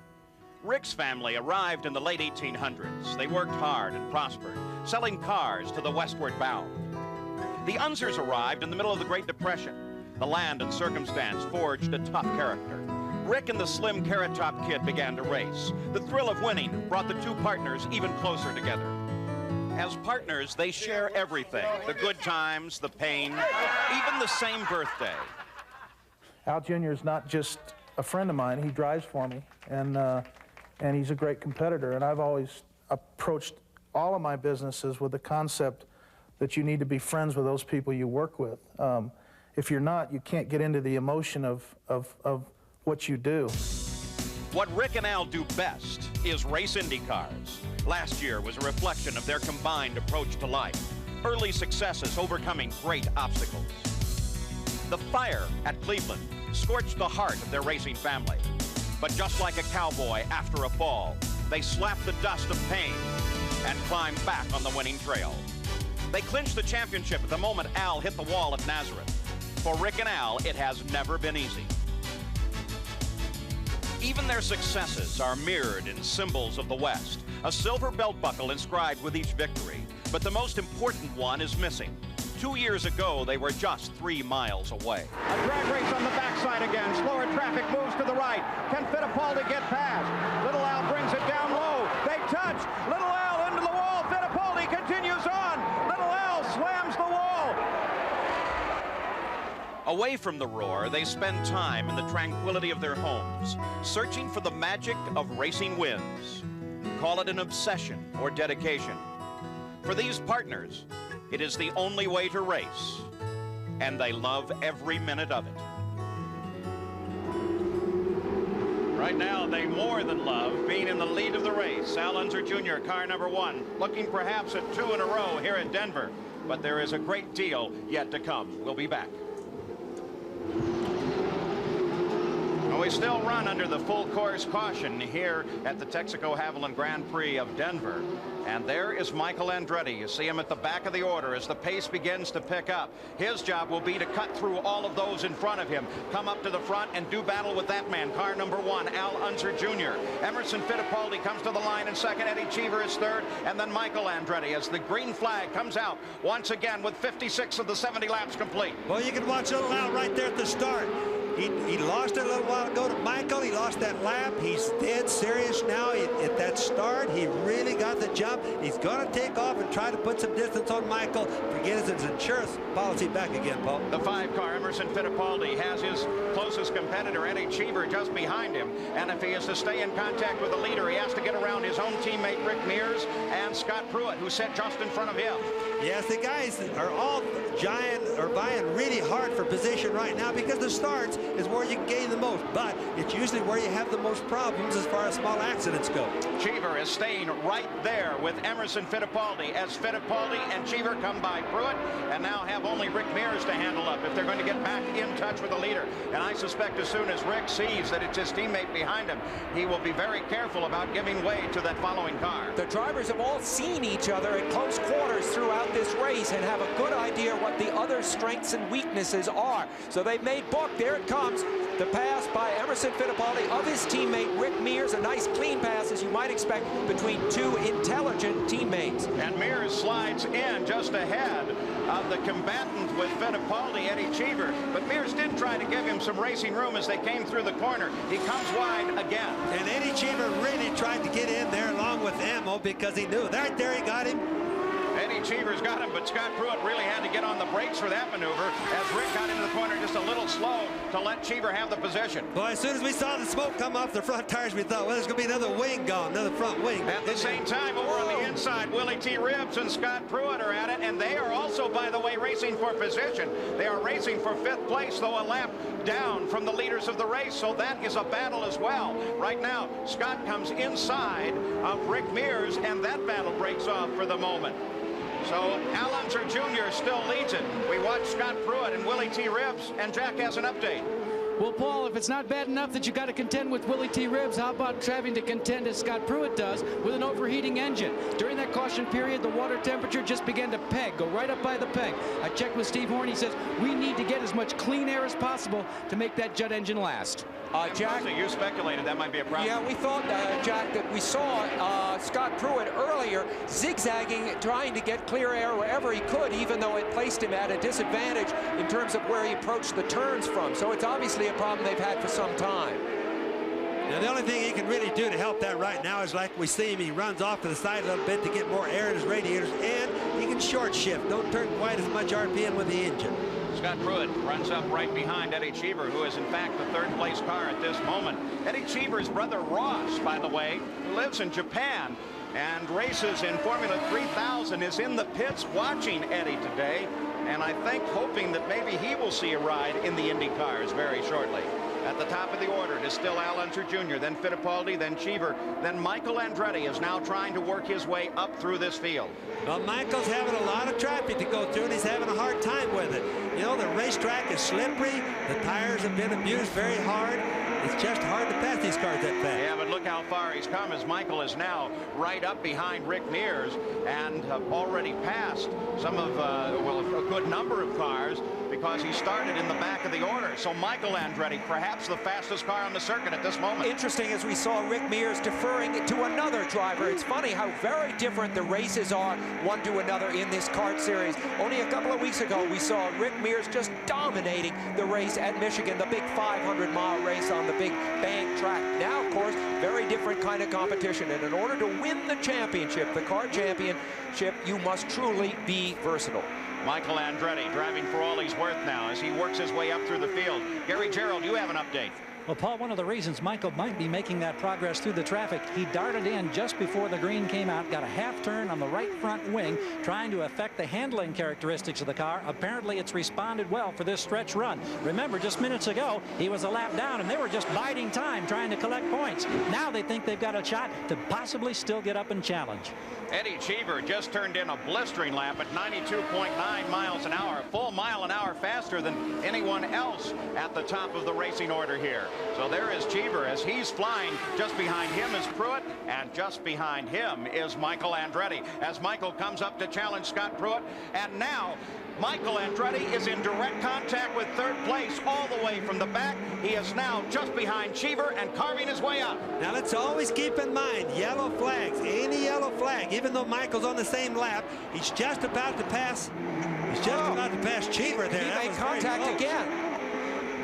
Rick's family arrived in the late 1800s. They worked hard and prospered, selling cars to the westward bound. The Unsers arrived in the middle of the Great Depression. The land and circumstance forged a tough character. Rick and the slim Carrot Top Kid began to race. The thrill of winning brought the two partners even closer together. As partners, they share everything, the good times, the pain, even the same birthday. Al Jr. is not just a friend of mine. He drives for me, and he's a great competitor. And I've always approached all of my businesses with the concept that you need to be friends with those people you work with. If you're not, you can't get into the emotion of what you do. What Rick and Al do best is race IndyCars. Last year was a reflection of their combined approach to life. Early successes overcoming great obstacles. The fire at Cleveland scorched the heart of their racing family. But just like a cowboy after a fall, they slapped the dust of pain and climbed back on the winning trail. They clinched the championship at the moment Al hit the wall at Nazareth. For Rick and Al, it has never been easy. Even their successes are mirrored in symbols of the West, a silver belt buckle inscribed with each victory. But the most important one is missing. 2 years ago, they were just 3 miles away. A drag race on the backside again. Slower traffic moves to the right. Can Fittipaldi get past? Little Al brings it down low. They touch. Little Al into the wall. Fittipaldi continues on. Little Al slams the wall. Away from the roar, they spend time in the tranquility of their homes, searching for the magic of racing wins. Call it an obsession or dedication. For these partners, it is the only way to race, and they love every minute of it. Right now, they more than love being in the lead of the race. Al Unser Jr., car number 1, looking perhaps at 2 in a row here at Denver, but there is a great deal yet to come. We'll be back. We still run under the full course caution here at the Texaco Havoline Grand Prix of Denver. And there is Michael Andretti. You see him at the back of the order as the pace begins to pick up. His job will be to cut through all of those in front of him, come up to the front and do battle with that man, car number 1, Al Unser Jr. Emerson Fittipaldi comes to the line in second. Eddie Cheever is third. And then Michael Andretti as the green flag comes out once again with 56 of the 70 laps complete. Well, you can watch little Al right there at the start. He lost it a little while ago to Michael. He lost that lap. He's dead serious now. At that start, he really got the jump. He's going to take off and try to put some distance on Michael. Forget his insurance policy back again, Paul. The 5-car Emerson Fittipaldi has his closest competitor, Eddie Cheever, just behind him. And if he is to stay in contact with the leader, he has to get around his own teammate, Rick Mears, and Scott Pruitt, who sat just in front of him. Yes, the guys are all vying really hard for position right now, because the starts is where you can gain the most, but it's usually where you have the most problems as far as small accidents go. Cheever is staying right there with Emerson Fittipaldi as Fittipaldi and Cheever come by Pruitt and now have only Rick Mears to handle up if they're going to get back in touch with the leader. And I suspect as soon as Rick sees that it's his teammate behind him, he will be very careful about giving way to that following car. The drivers have all seen each other at close quarters throughout this race and have a good idea what the other strengths and weaknesses are. So they've made book. There it comes. The pass by Emerson Fittipaldi of his teammate Rick Mears. A nice clean pass, as you might expect, between two intelligent teammates. And Mears slides in just ahead of the combatant with Fittipaldi, Eddie Cheever. But Mears did try to give him some racing room as they came through the corner. He comes wide again. And Eddie Cheever really tried to get in there along with Ammo, because he knew right there he got him. Eddie Cheever's got him, but Scott Pruitt really had to get on the brakes for that maneuver as Rick got into the corner just a little slow to let Cheever have the position. Well, as soon as we saw the smoke come off the front tires, we thought, well, there's going to be another wing gone, another front wing. At the same time, over on the inside, Willie T. Ribbs and Scott Pruitt are at it, and they are also, by the way, racing for position. They are racing for 5th place, though a lap down from the leaders of the race, so that is a battle as well. Right now, Scott comes inside of Rick Mears, and that battle breaks off for the moment. So Al Unser Jr. still leads it. We watch Scott Pruitt and Willie T. Ribbs, and Jack has an update. Well, Paul, if it's not bad enough that you got to contend with Willie T. Ribbs, how about having to contend, as Scott Pruitt does, with an overheating engine? During that caution period, the water temperature just began to peg, go right up by the peg. I checked with Steve Horn. He says we need to get as much clean air as possible to make that jet engine last. Jack, you speculated that might be a problem. Yeah, we thought, Jack, that we saw Scott Pruitt earlier zigzagging, trying to get clear air wherever he could, even though it placed him at a disadvantage in terms of where he approached the turns from. So it's obviously a problem they've had for some time. Now, the only thing he can really do to help that right now is, like we see him, he runs off to the side a little bit to get more air in his radiators, and he can short shift, don't turn quite as much RPM with the engine. Scott Pruitt runs up right behind Eddie Cheever, who is in fact the 3rd place car at this moment. Eddie Cheever's brother Ross, by the way, who lives in Japan and races in Formula 3000, is in the pits watching Eddie today, and I think hoping that maybe he will see a ride in the Indy cars very shortly. At the top of the order, it is still Al Unser Jr., then Fittipaldi, then Cheever, then Michael Andretti is now trying to work his way up through this field. Well, Michael's having a lot of traffic to go through, and he's having a hard time with it. You know, the racetrack is slippery. The tires have been abused very hard. It's just hard to pass these cars that fast. Yeah, but look how far he's come, as Michael is now right up behind Rick Mears and already passed some of, well, a good number of cars, because he started in the back of the order. So Michael Andretti, perhaps the fastest car on the circuit at this moment. Interesting, as we saw Rick Mears deferring to another driver. It's funny how very different the races are one to another in this kart series. Only a couple of weeks ago, we saw Rick Mears just dominating the race at Michigan, the big 500-mile race on the big bank track. Now, of course, very different kind of competition. And in order to win the championship, the kart championship, you must truly be versatile. Michael Andretti driving for all he's worth now as he works his way up through the field. Gary Gerald, you have an update. Well, Paul, one of the reasons Michael might be making that progress through the traffic, he darted in just before the green came out, got a half turn on the right front wing, trying to affect the handling characteristics of the car. Apparently, it's responded well for this stretch run. Remember, just minutes ago, he was a lap down, and they were just biding time trying to collect points. Now they think they've got a shot to possibly still get up and challenge. Eddie Cheever just turned in a blistering lap at 92.9 miles an hour, a full mile an hour faster than anyone else at the top of the racing order here. So there is Cheever as he's flying. Just behind him is Pruitt, and just behind him is Michael Andretti as Michael comes up to challenge Scott Pruitt. And now Michael Andretti is in direct contact with 3rd place all the way from the back. He is now just behind Cheever and carving his way up. Now let's always keep in mind yellow flags, any yellow flag, even though Michael's on the same lap, he's just about to pass. He's just about to pass Cheever there. He made contact again.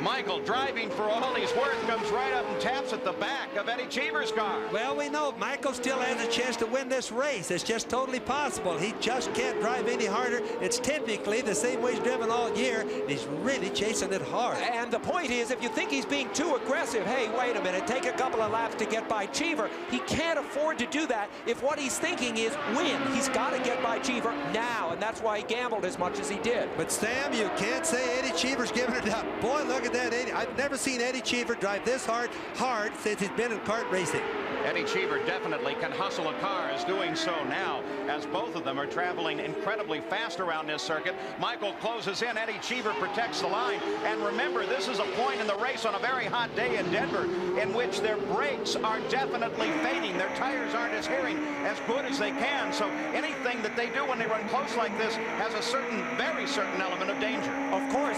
Michael, driving for all he's worth, comes right up and taps at the back of Eddie Cheever's car. Well, we know Michael still has a chance to win this race. It's just totally possible. He just can't drive any harder. It's typically the same way he's driven all year. And he's really chasing it hard. And the point is, if you think he's being too aggressive, hey, wait a minute, take a couple of laps to get by Cheever. He can't afford to do that if what he's thinking is win. He's got to get by Cheever now, and that's why he gambled as much as he did. But Sam, you can't say Eddie Cheever's giving it up. Boy, look at that, Eddie. I've never seen Eddie Cheever drive this hard since he's been in kart racing. Eddie Cheever definitely can hustle a car, is doing so now, as both of them are traveling incredibly fast around this circuit. Michael closes in, Eddie Cheever protects the line, and remember, this is a point in the race on a very hot day in Denver in which their brakes are definitely fading. Their tires aren't as good as they can, so anything that they do when they run close like this has a very certain element of danger. Of course,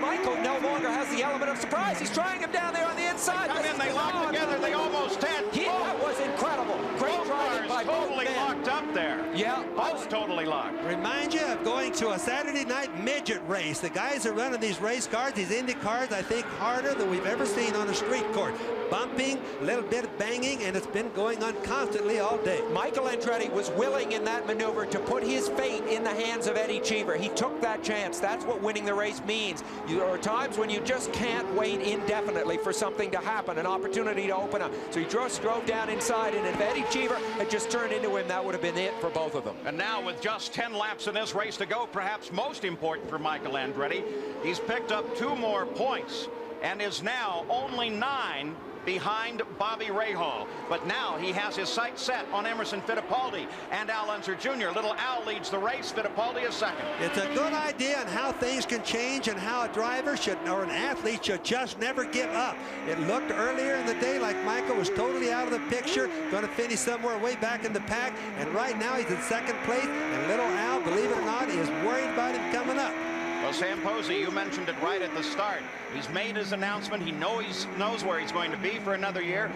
Michael no longer has the element of surprise. He's trying him down there on the inside. They come in, they lock together, they almost had. That was incredible. Great driving by both totally men. locked up there. Yeah. Both totally locked. Remind you of going to a Saturday night midget race. The guys are running these race cars, these Indy cars, I think harder than we've ever seen on a street court. Bumping, a little bit of banging, and it's been going on constantly all day. Michael Andretti was willing in that maneuver to put his fate in the hands of Eddie Cheever. He took that chance. That's what winning the race means. There are times when you just can't wait indefinitely for something to happen, an opportunity to open up. So he just drove down inside, and if Eddie Cheever had just turned into him, that would have been it for both of them. And now with just 10 laps in this race to go, perhaps most important for Michael Andretti, he's picked up 2 more points and is now only 9 behind Bobby Rahal. But now he has his sights set on Emerson Fittipaldi and Al Unser Jr. Little Al leads the race. Fittipaldi is second. It's a good idea on how things can change and how a driver should, or an athlete should just never give up. It looked earlier in the day like Michael was totally out of the picture, going to finish somewhere way back in the pack, and right now he's in second place, and little Al, believe it or not, is worried about him coming up. Well, Sam Posey, you mentioned it right at the start. He's made his announcement. He knows where he's going to be for another year.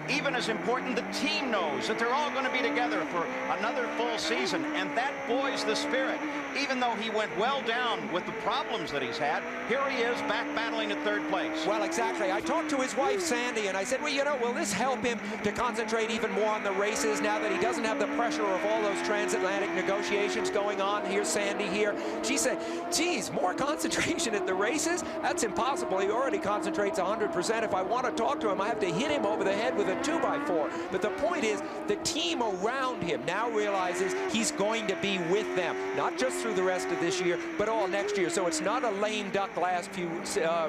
Even as important, the team knows that they're all going to be together for another full season, and that buoys the spirit. Even though he went well down with the problems that he's had, here he is back battling at third place. Well, exactly. I talked to his wife, Sandy, and I said, well, you know, will this help him to concentrate even more on the races now that he doesn't have the pressure of all those transatlantic negotiations going on? Here's Sandy here. She said, geez, more concentration at the races? That's impossible. He already concentrates 100%. If I want to talk to him, I have to hit him over the head with a 2x4. But the point is, the team around him now realizes he's going to be with them, not just through the rest of this year, but all next year. So it's not a lame duck last few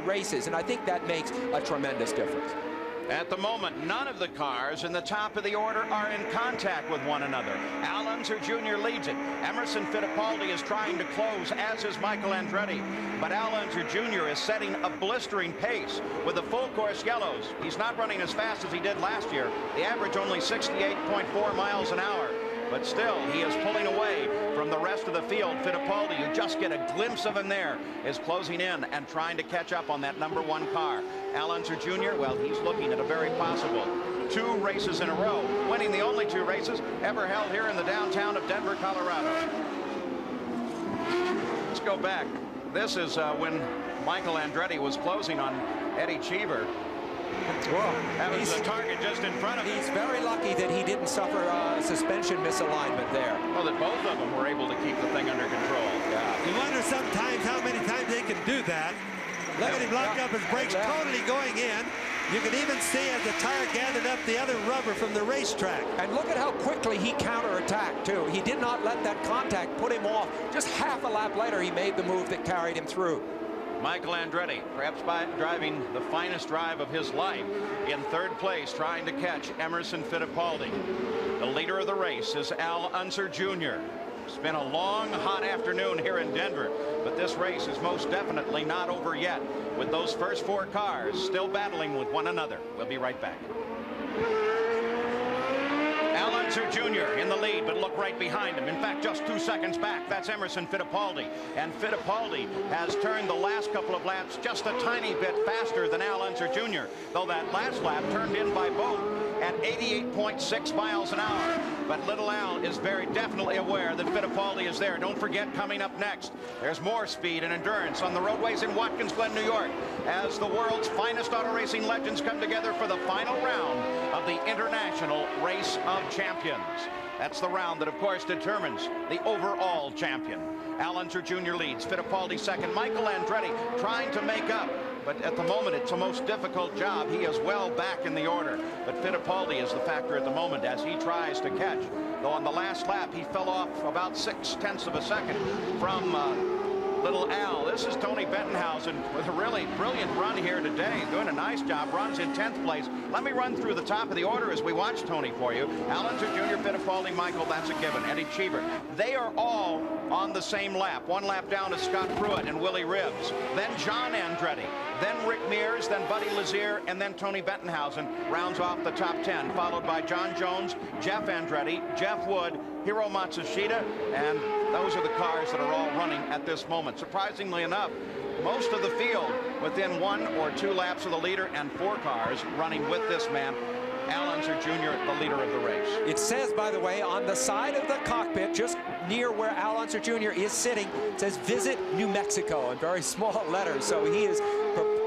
races, and I think that makes a tremendous difference. At the moment, none of the cars in the top of the order are in contact with one another. Al Unser Jr. leads it. Emerson Fittipaldi is trying to close, as is Michael Andretti. But Al Unser Jr. is setting a blistering pace with the full course yellows. He's not running as fast as he did last year. The average only 68.4 miles an hour. But still, he is pulling away from the rest of the field. Fittipaldi, you just get a glimpse of him there, is closing in and trying to catch up on that #1 car. Al Unser Jr., well, he's looking at a very possible 2 races in a row, winning the only 2 races ever held here in the downtown of Denver, Colorado. Let's go back. This is when Michael Andretti was closing on Eddie Cheever. Well, that was the target just in front of him. He's very lucky that he didn't suffer suspension misalignment there. Well, that both of them were able to keep the thing under control. Yeah. You wonder sometimes how many times they can do that. Look at him locked up his brakes, totally going in. You can even see as the tire gathered up the other rubber from the racetrack. And look at how quickly he counterattacked, too. He did not let that contact put him off. Just half a lap later, he made the move that carried him through. Michael Andretti, perhaps by driving the finest drive of his life, in third place, trying to catch Emerson Fittipaldi. The leader of the race is Al Unser Jr. It's been a long, hot afternoon here in Denver, but this race is most definitely not over yet, with those first 4 cars still battling with one another. We'll be right back. Al Unser Jr. in the lead, but look right behind him. In fact, just 2 seconds back, that's Emerson Fittipaldi. And Fittipaldi has turned the last couple of laps just a tiny bit faster than Al Unser Jr., though that last lap turned in by both at 88.6 miles an hour. But Little Al is very definitely aware that Fittipaldi is there. Don't forget, coming up next, there's more speed and endurance on the roadways in Watkins Glen, New York, as the world's finest auto racing legends come together for the final round of the International Race of Champions. That's the round that, of course, determines the overall champion. Al Unser Jr. leads, Fittipaldi second, Michael Andretti trying to make up. But at the moment, it's a most difficult job. He is well back in the order. But Fittipaldi is the factor at the moment as he tries to catch. Though on the last lap, he fell off about 0.6 of a second from Little Al. This is Tony Bettenhausen with a really brilliant run here today, doing a nice job. Runs in 10th place. Let me run through the top of the order as we watch Tony for you. Al Unser Jr., Fittipaldi, Michael, that's a given. Eddie Cheever. They are all on the same lap. One lap down is Scott Pruitt and Willie Ribbs. Then John Andretti. Then Rick Mears, then Buddy Lazier, and then Tony Bettenhausen rounds off the top 10, followed by John Jones, Jeff Andretti, Jeff Wood, Hiro Matsushita, and those are the cars that are all running at this moment. Surprisingly enough, most of the field within 1 or 2 laps of the leader, and 4 cars running with this man, Al Unser Jr., the leader of the race. It says, by the way, on the side of the cockpit, just near where Al Unser Jr. is sitting, it says "Visit New Mexico" in very small letters. So he is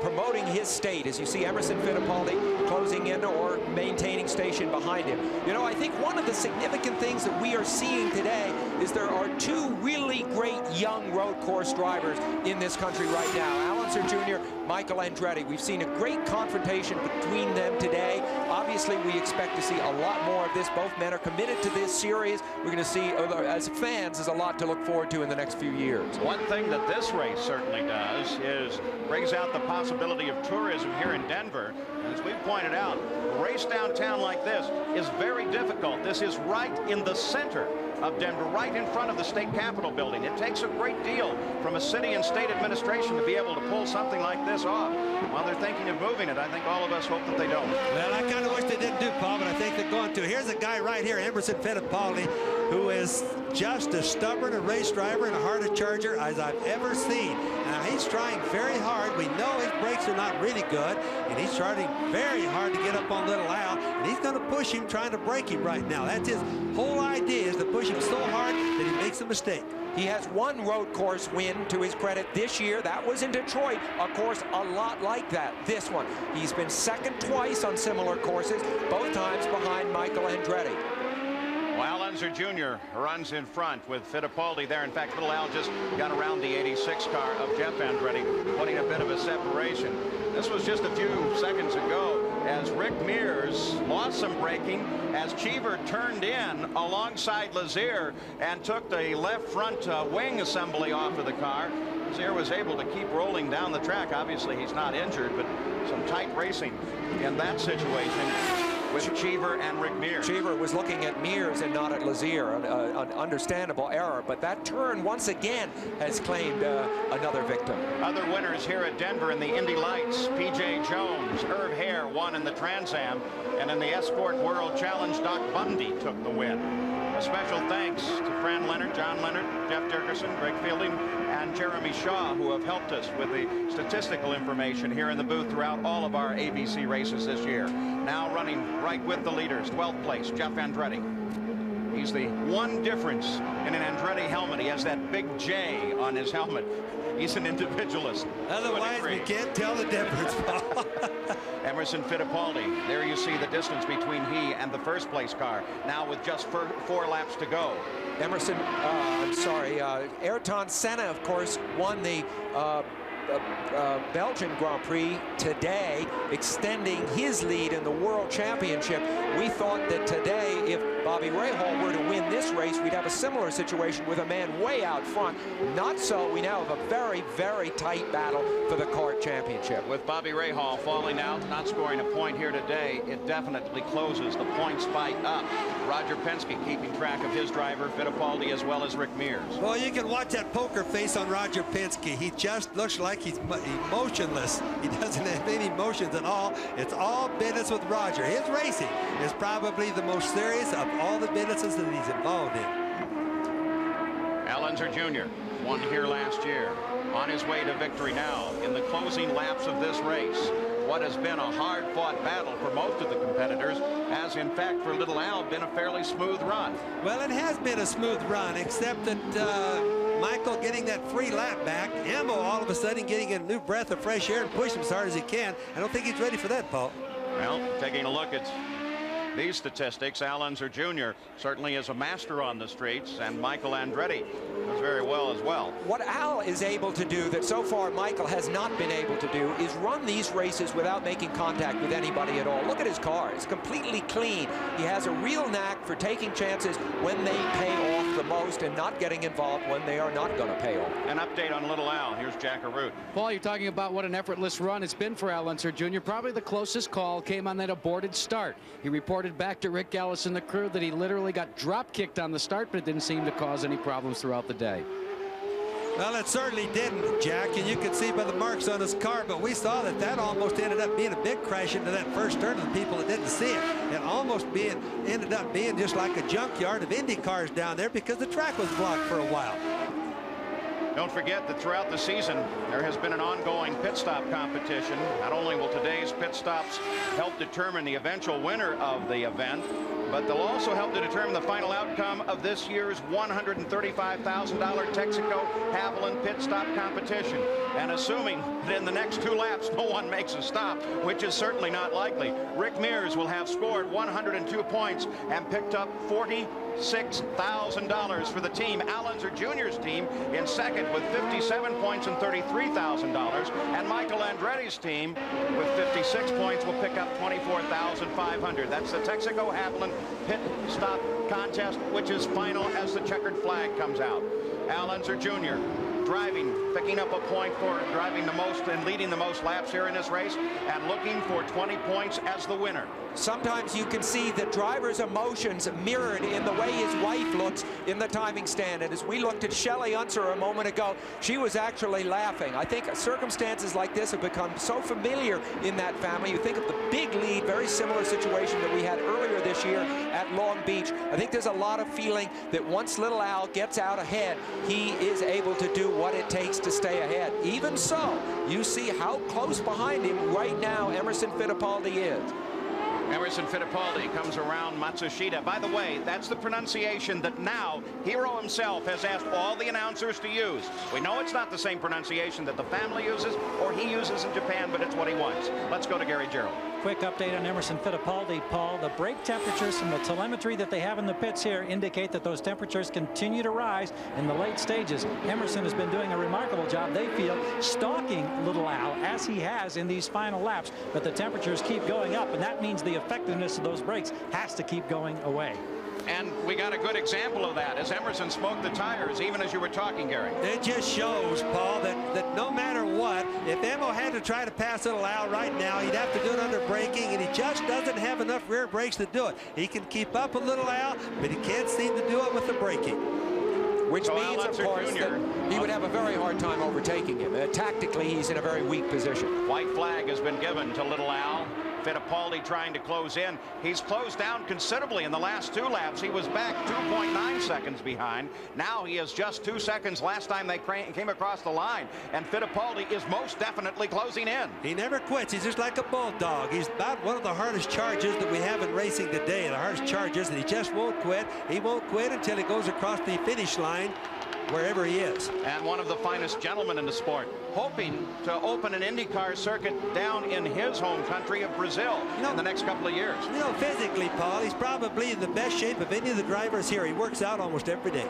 promoting his state, as you see Emerson Fittipaldi closing in or maintaining station behind him. You know, I think one of the significant things that we are seeing today is there are 2 really great young road course drivers in this country right now. Al Unser Jr., Michael Andretti. We've seen a great confrontation between them today. Obviously, we expect to see a lot more of this. Both men are committed to this series. We're going to see, as fans, there's a lot to look forward to in the next few years. One thing that this race certainly does is brings out the possibility of tourism here in Denver. And as we've pointed out, a race downtown like this is very difficult. This is right in the center of Denver, right in front of the state capitol building. It takes a great deal from a city and state administration to be able to pull something like this off. While they're thinking of moving it, I think all of us hope that they don't. Well, I kind of wish they didn't do, Paul, but I think they're going to. Here's a guy right here, Emerson Fittipaldi, who is just as stubborn a race driver and a harder charger as I've ever seen. Now, he's trying very hard. We know his brakes are not really good, and he's trying very hard to get up on Little Al, and he's going to push him, trying to break him right now. That's his whole idea, is to push him so hard that he makes a mistake. He has 1 road course win to his credit this year. That was in Detroit, a course a lot like that, this one. He's been second twice on similar courses, both times behind Michael Andretti. Well, Al Unser Jr. runs in front with Fittipaldi there. In fact, Little Al just got around the 86 car of Jeff Andretti, putting a bit of a separation. This was just a few seconds ago as Rick Mears lost some braking as Cheever turned in alongside Lazier and took the left front wing assembly off of the car. Lazier was able to keep rolling down the track. Obviously, he's not injured, but some tight racing in that situation with Cheever and Rick Mears. Cheever was looking at Mears and not at Lazier, an understandable error, but that turn once again has claimed another victim. Other winners here at Denver in the Indy Lights, P.J. Jones, Herb Hare won in the Trans Am, and in the Escort World Challenge, Doc Bundy took the win. A special thanks to Fran Leonard, John Leonard, Jeff Dickerson, Greg Fielding, and Jeremy Shaw, who have helped us with the statistical information here in the booth throughout all of our ABC races this year. Now running right with the leaders, 12th place, Jeff Andretti. He's the one difference in an Andretti helmet. He has that big J on his helmet. He's an individualist. Otherwise, we can't tell the difference, Paul. Emerson Fittipaldi. There you see the distance between he and the first place car. Now with just 4 laps to go. Emerson, Ayrton Senna, of course, won the Belgian Grand Prix today, extending his lead in the World Championship. We thought that today, if Bobby Rahal were to win this race, we'd have a similar situation with a man way out front. Not so. We now have a very, very tight battle for the kart championship. With Bobby Rahal falling out, not scoring a point here today, it definitely closes the points fight up. Roger Penske keeping track of his driver, Fittipaldi, as well as Rick Mears. Well, you can watch that poker face on Roger Penske. He just looks like he's emotionless. He doesn't have any emotions at all. It's all business with Roger. His racing is probably the most serious of all the businesses that he's involved in. Al Unser Jr. won here last year. On his way to victory now in the closing laps of this race. What has been a hard-fought battle for most of the competitors has, in fact, for Little Al, been a fairly smooth run. Well, it has been a smooth run, except that Michael getting that free lap back. Ammo all of a sudden getting a new breath of fresh air and push him as hard as he can. I don't think he's ready for that, Paul. Well, taking a look at these statistics, Al Unser Jr. certainly is a master on the streets, and Michael Andretti does very well as well. What Al is able to do that so far Michael has not been able to do is run these races without making contact with anybody at all. Look at his car. It's completely clean. He has a real knack for taking chances when they pay off the most and not getting involved when they are not going to pay off. An update on Little Al. Here's Jack Arute. Paul, you're talking about what an effortless run it's been for Al Unser Jr. Probably the closest call came on that aborted start. He reported back to Rick Gallis and the crew that he literally got drop kicked on the start, but it didn't seem to cause any problems throughout the day. Well, it certainly didn't, Jack, and you can see by the marks on his car, but we saw that that almost ended up being a big crash into that first turn of the people that didn't see it. It almost ended up being just like a junkyard of Indy cars down there because the track was blocked for a while. Don't forget that throughout the season, there has been an ongoing pit stop competition. Not only will today's pit stops help determine the eventual winner of the event, but they'll also help to determine the final outcome of this year's $135,000 Texaco Havoline pit stop competition. And assuming that in the next 2 laps no one makes a stop, which is certainly not likely, Rick Mears will have scored 102 points and picked up $46,000 for the team. Al Unser Jr.'s team in second with 57 points and $33,000. And Michael Andretti's team with 56 points will pick up $24,500. That's the Texaco Havoline pit stop contest, which is final as the checkered flag comes out. Al Unser Jr. driving, picking up a point for driving the most and leading the most laps here in this race, and looking for 20 points as the winner. Sometimes you can see the driver's emotions mirrored in the way his wife looks in the timing stand. And as we looked at Shelley Unser a moment ago, she was actually laughing. I think circumstances like this have become so familiar in that family. You think of the big lead, very similar situation that we had earlier this year at Long Beach. I think there's a lot of feeling that once Little Al gets out ahead, he is able to do what it takes to stay ahead. Even so, you see how close behind him right now Emerson Fittipaldi is. Emerson Fittipaldi comes around Matsushita. By the way, that's the pronunciation that now Hero himself has asked all the announcers to use. We know it's not the same pronunciation that the family uses or he uses in Japan, but it's what he wants. Let's go to Gary Gerald. Quick update on Emerson Fittipaldi, Paul. The brake temperatures from the telemetry that they have in the pits here indicate that those temperatures continue to rise in the late stages. Emerson has been doing a remarkable job, they feel, stalking Little Al as he has in these final laps, but the temperatures keep going up, and that means the effectiveness of those brakes has to keep going away. And we got a good example of that as Emerson smoked the tires, even as you were talking, Gary. It just shows, Paul, that no matter what, if Emo had to try to pass Little Al right now, he'd have to do it under braking, and he just doesn't have enough rear brakes to do it. He can keep up with Little Al, but he can't seem to do it with the braking. Which means, of course, that he would have a very hard time overtaking him. Tactically, he's in a very weak position. White flag has been given to Little Al. Fittipaldi trying to close in. He's closed down considerably in the last 2 laps. He was back 2.9 seconds behind. Now he is just 2 seconds last time they came across the line. And Fittipaldi is most definitely closing in. He never quits. He's just like a bulldog. He's about one of the hardest chargers that we have in racing today. The hardest chargers, and he just won't quit. He won't quit until he goes across the finish line, wherever he is. And one of the finest gentlemen in the sport, hoping to open an IndyCar circuit down in his home country of Brazil in the next couple of years. You know, physically, Paul, he's probably in the best shape of any of the drivers here. He works out almost every day.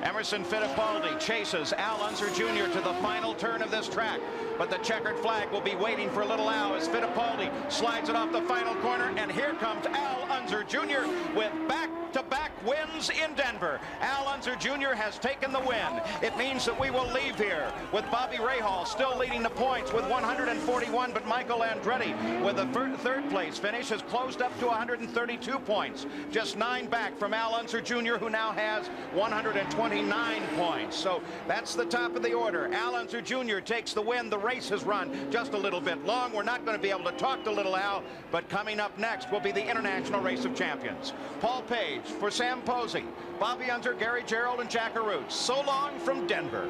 Emerson Fittipaldi chases Al Unser Jr. to the final turn of this track, but the checkered flag will be waiting for Little Al as Fittipaldi slides it off the final corner, and here comes Al Unser Jr. with back-to-back wins in Denver. Al Unser Jr. has taken the win. It means that we will leave here with Bobby Rahal still leading the points with 141, but Michael Andretti with a third place finish has closed up to 132 points, just 9 back from Al Unser Jr., who now has 120 29 points. So that's the top of the order. Al Unser Jr. takes the win. The race has run just a little bit long. We're not going to be able to talk to little Al, but coming up next will be the International Race of Champions. Paul Page for Sam Posey, Bobby Unser, Gary Gerald, and Jack Arute. So long from Denver.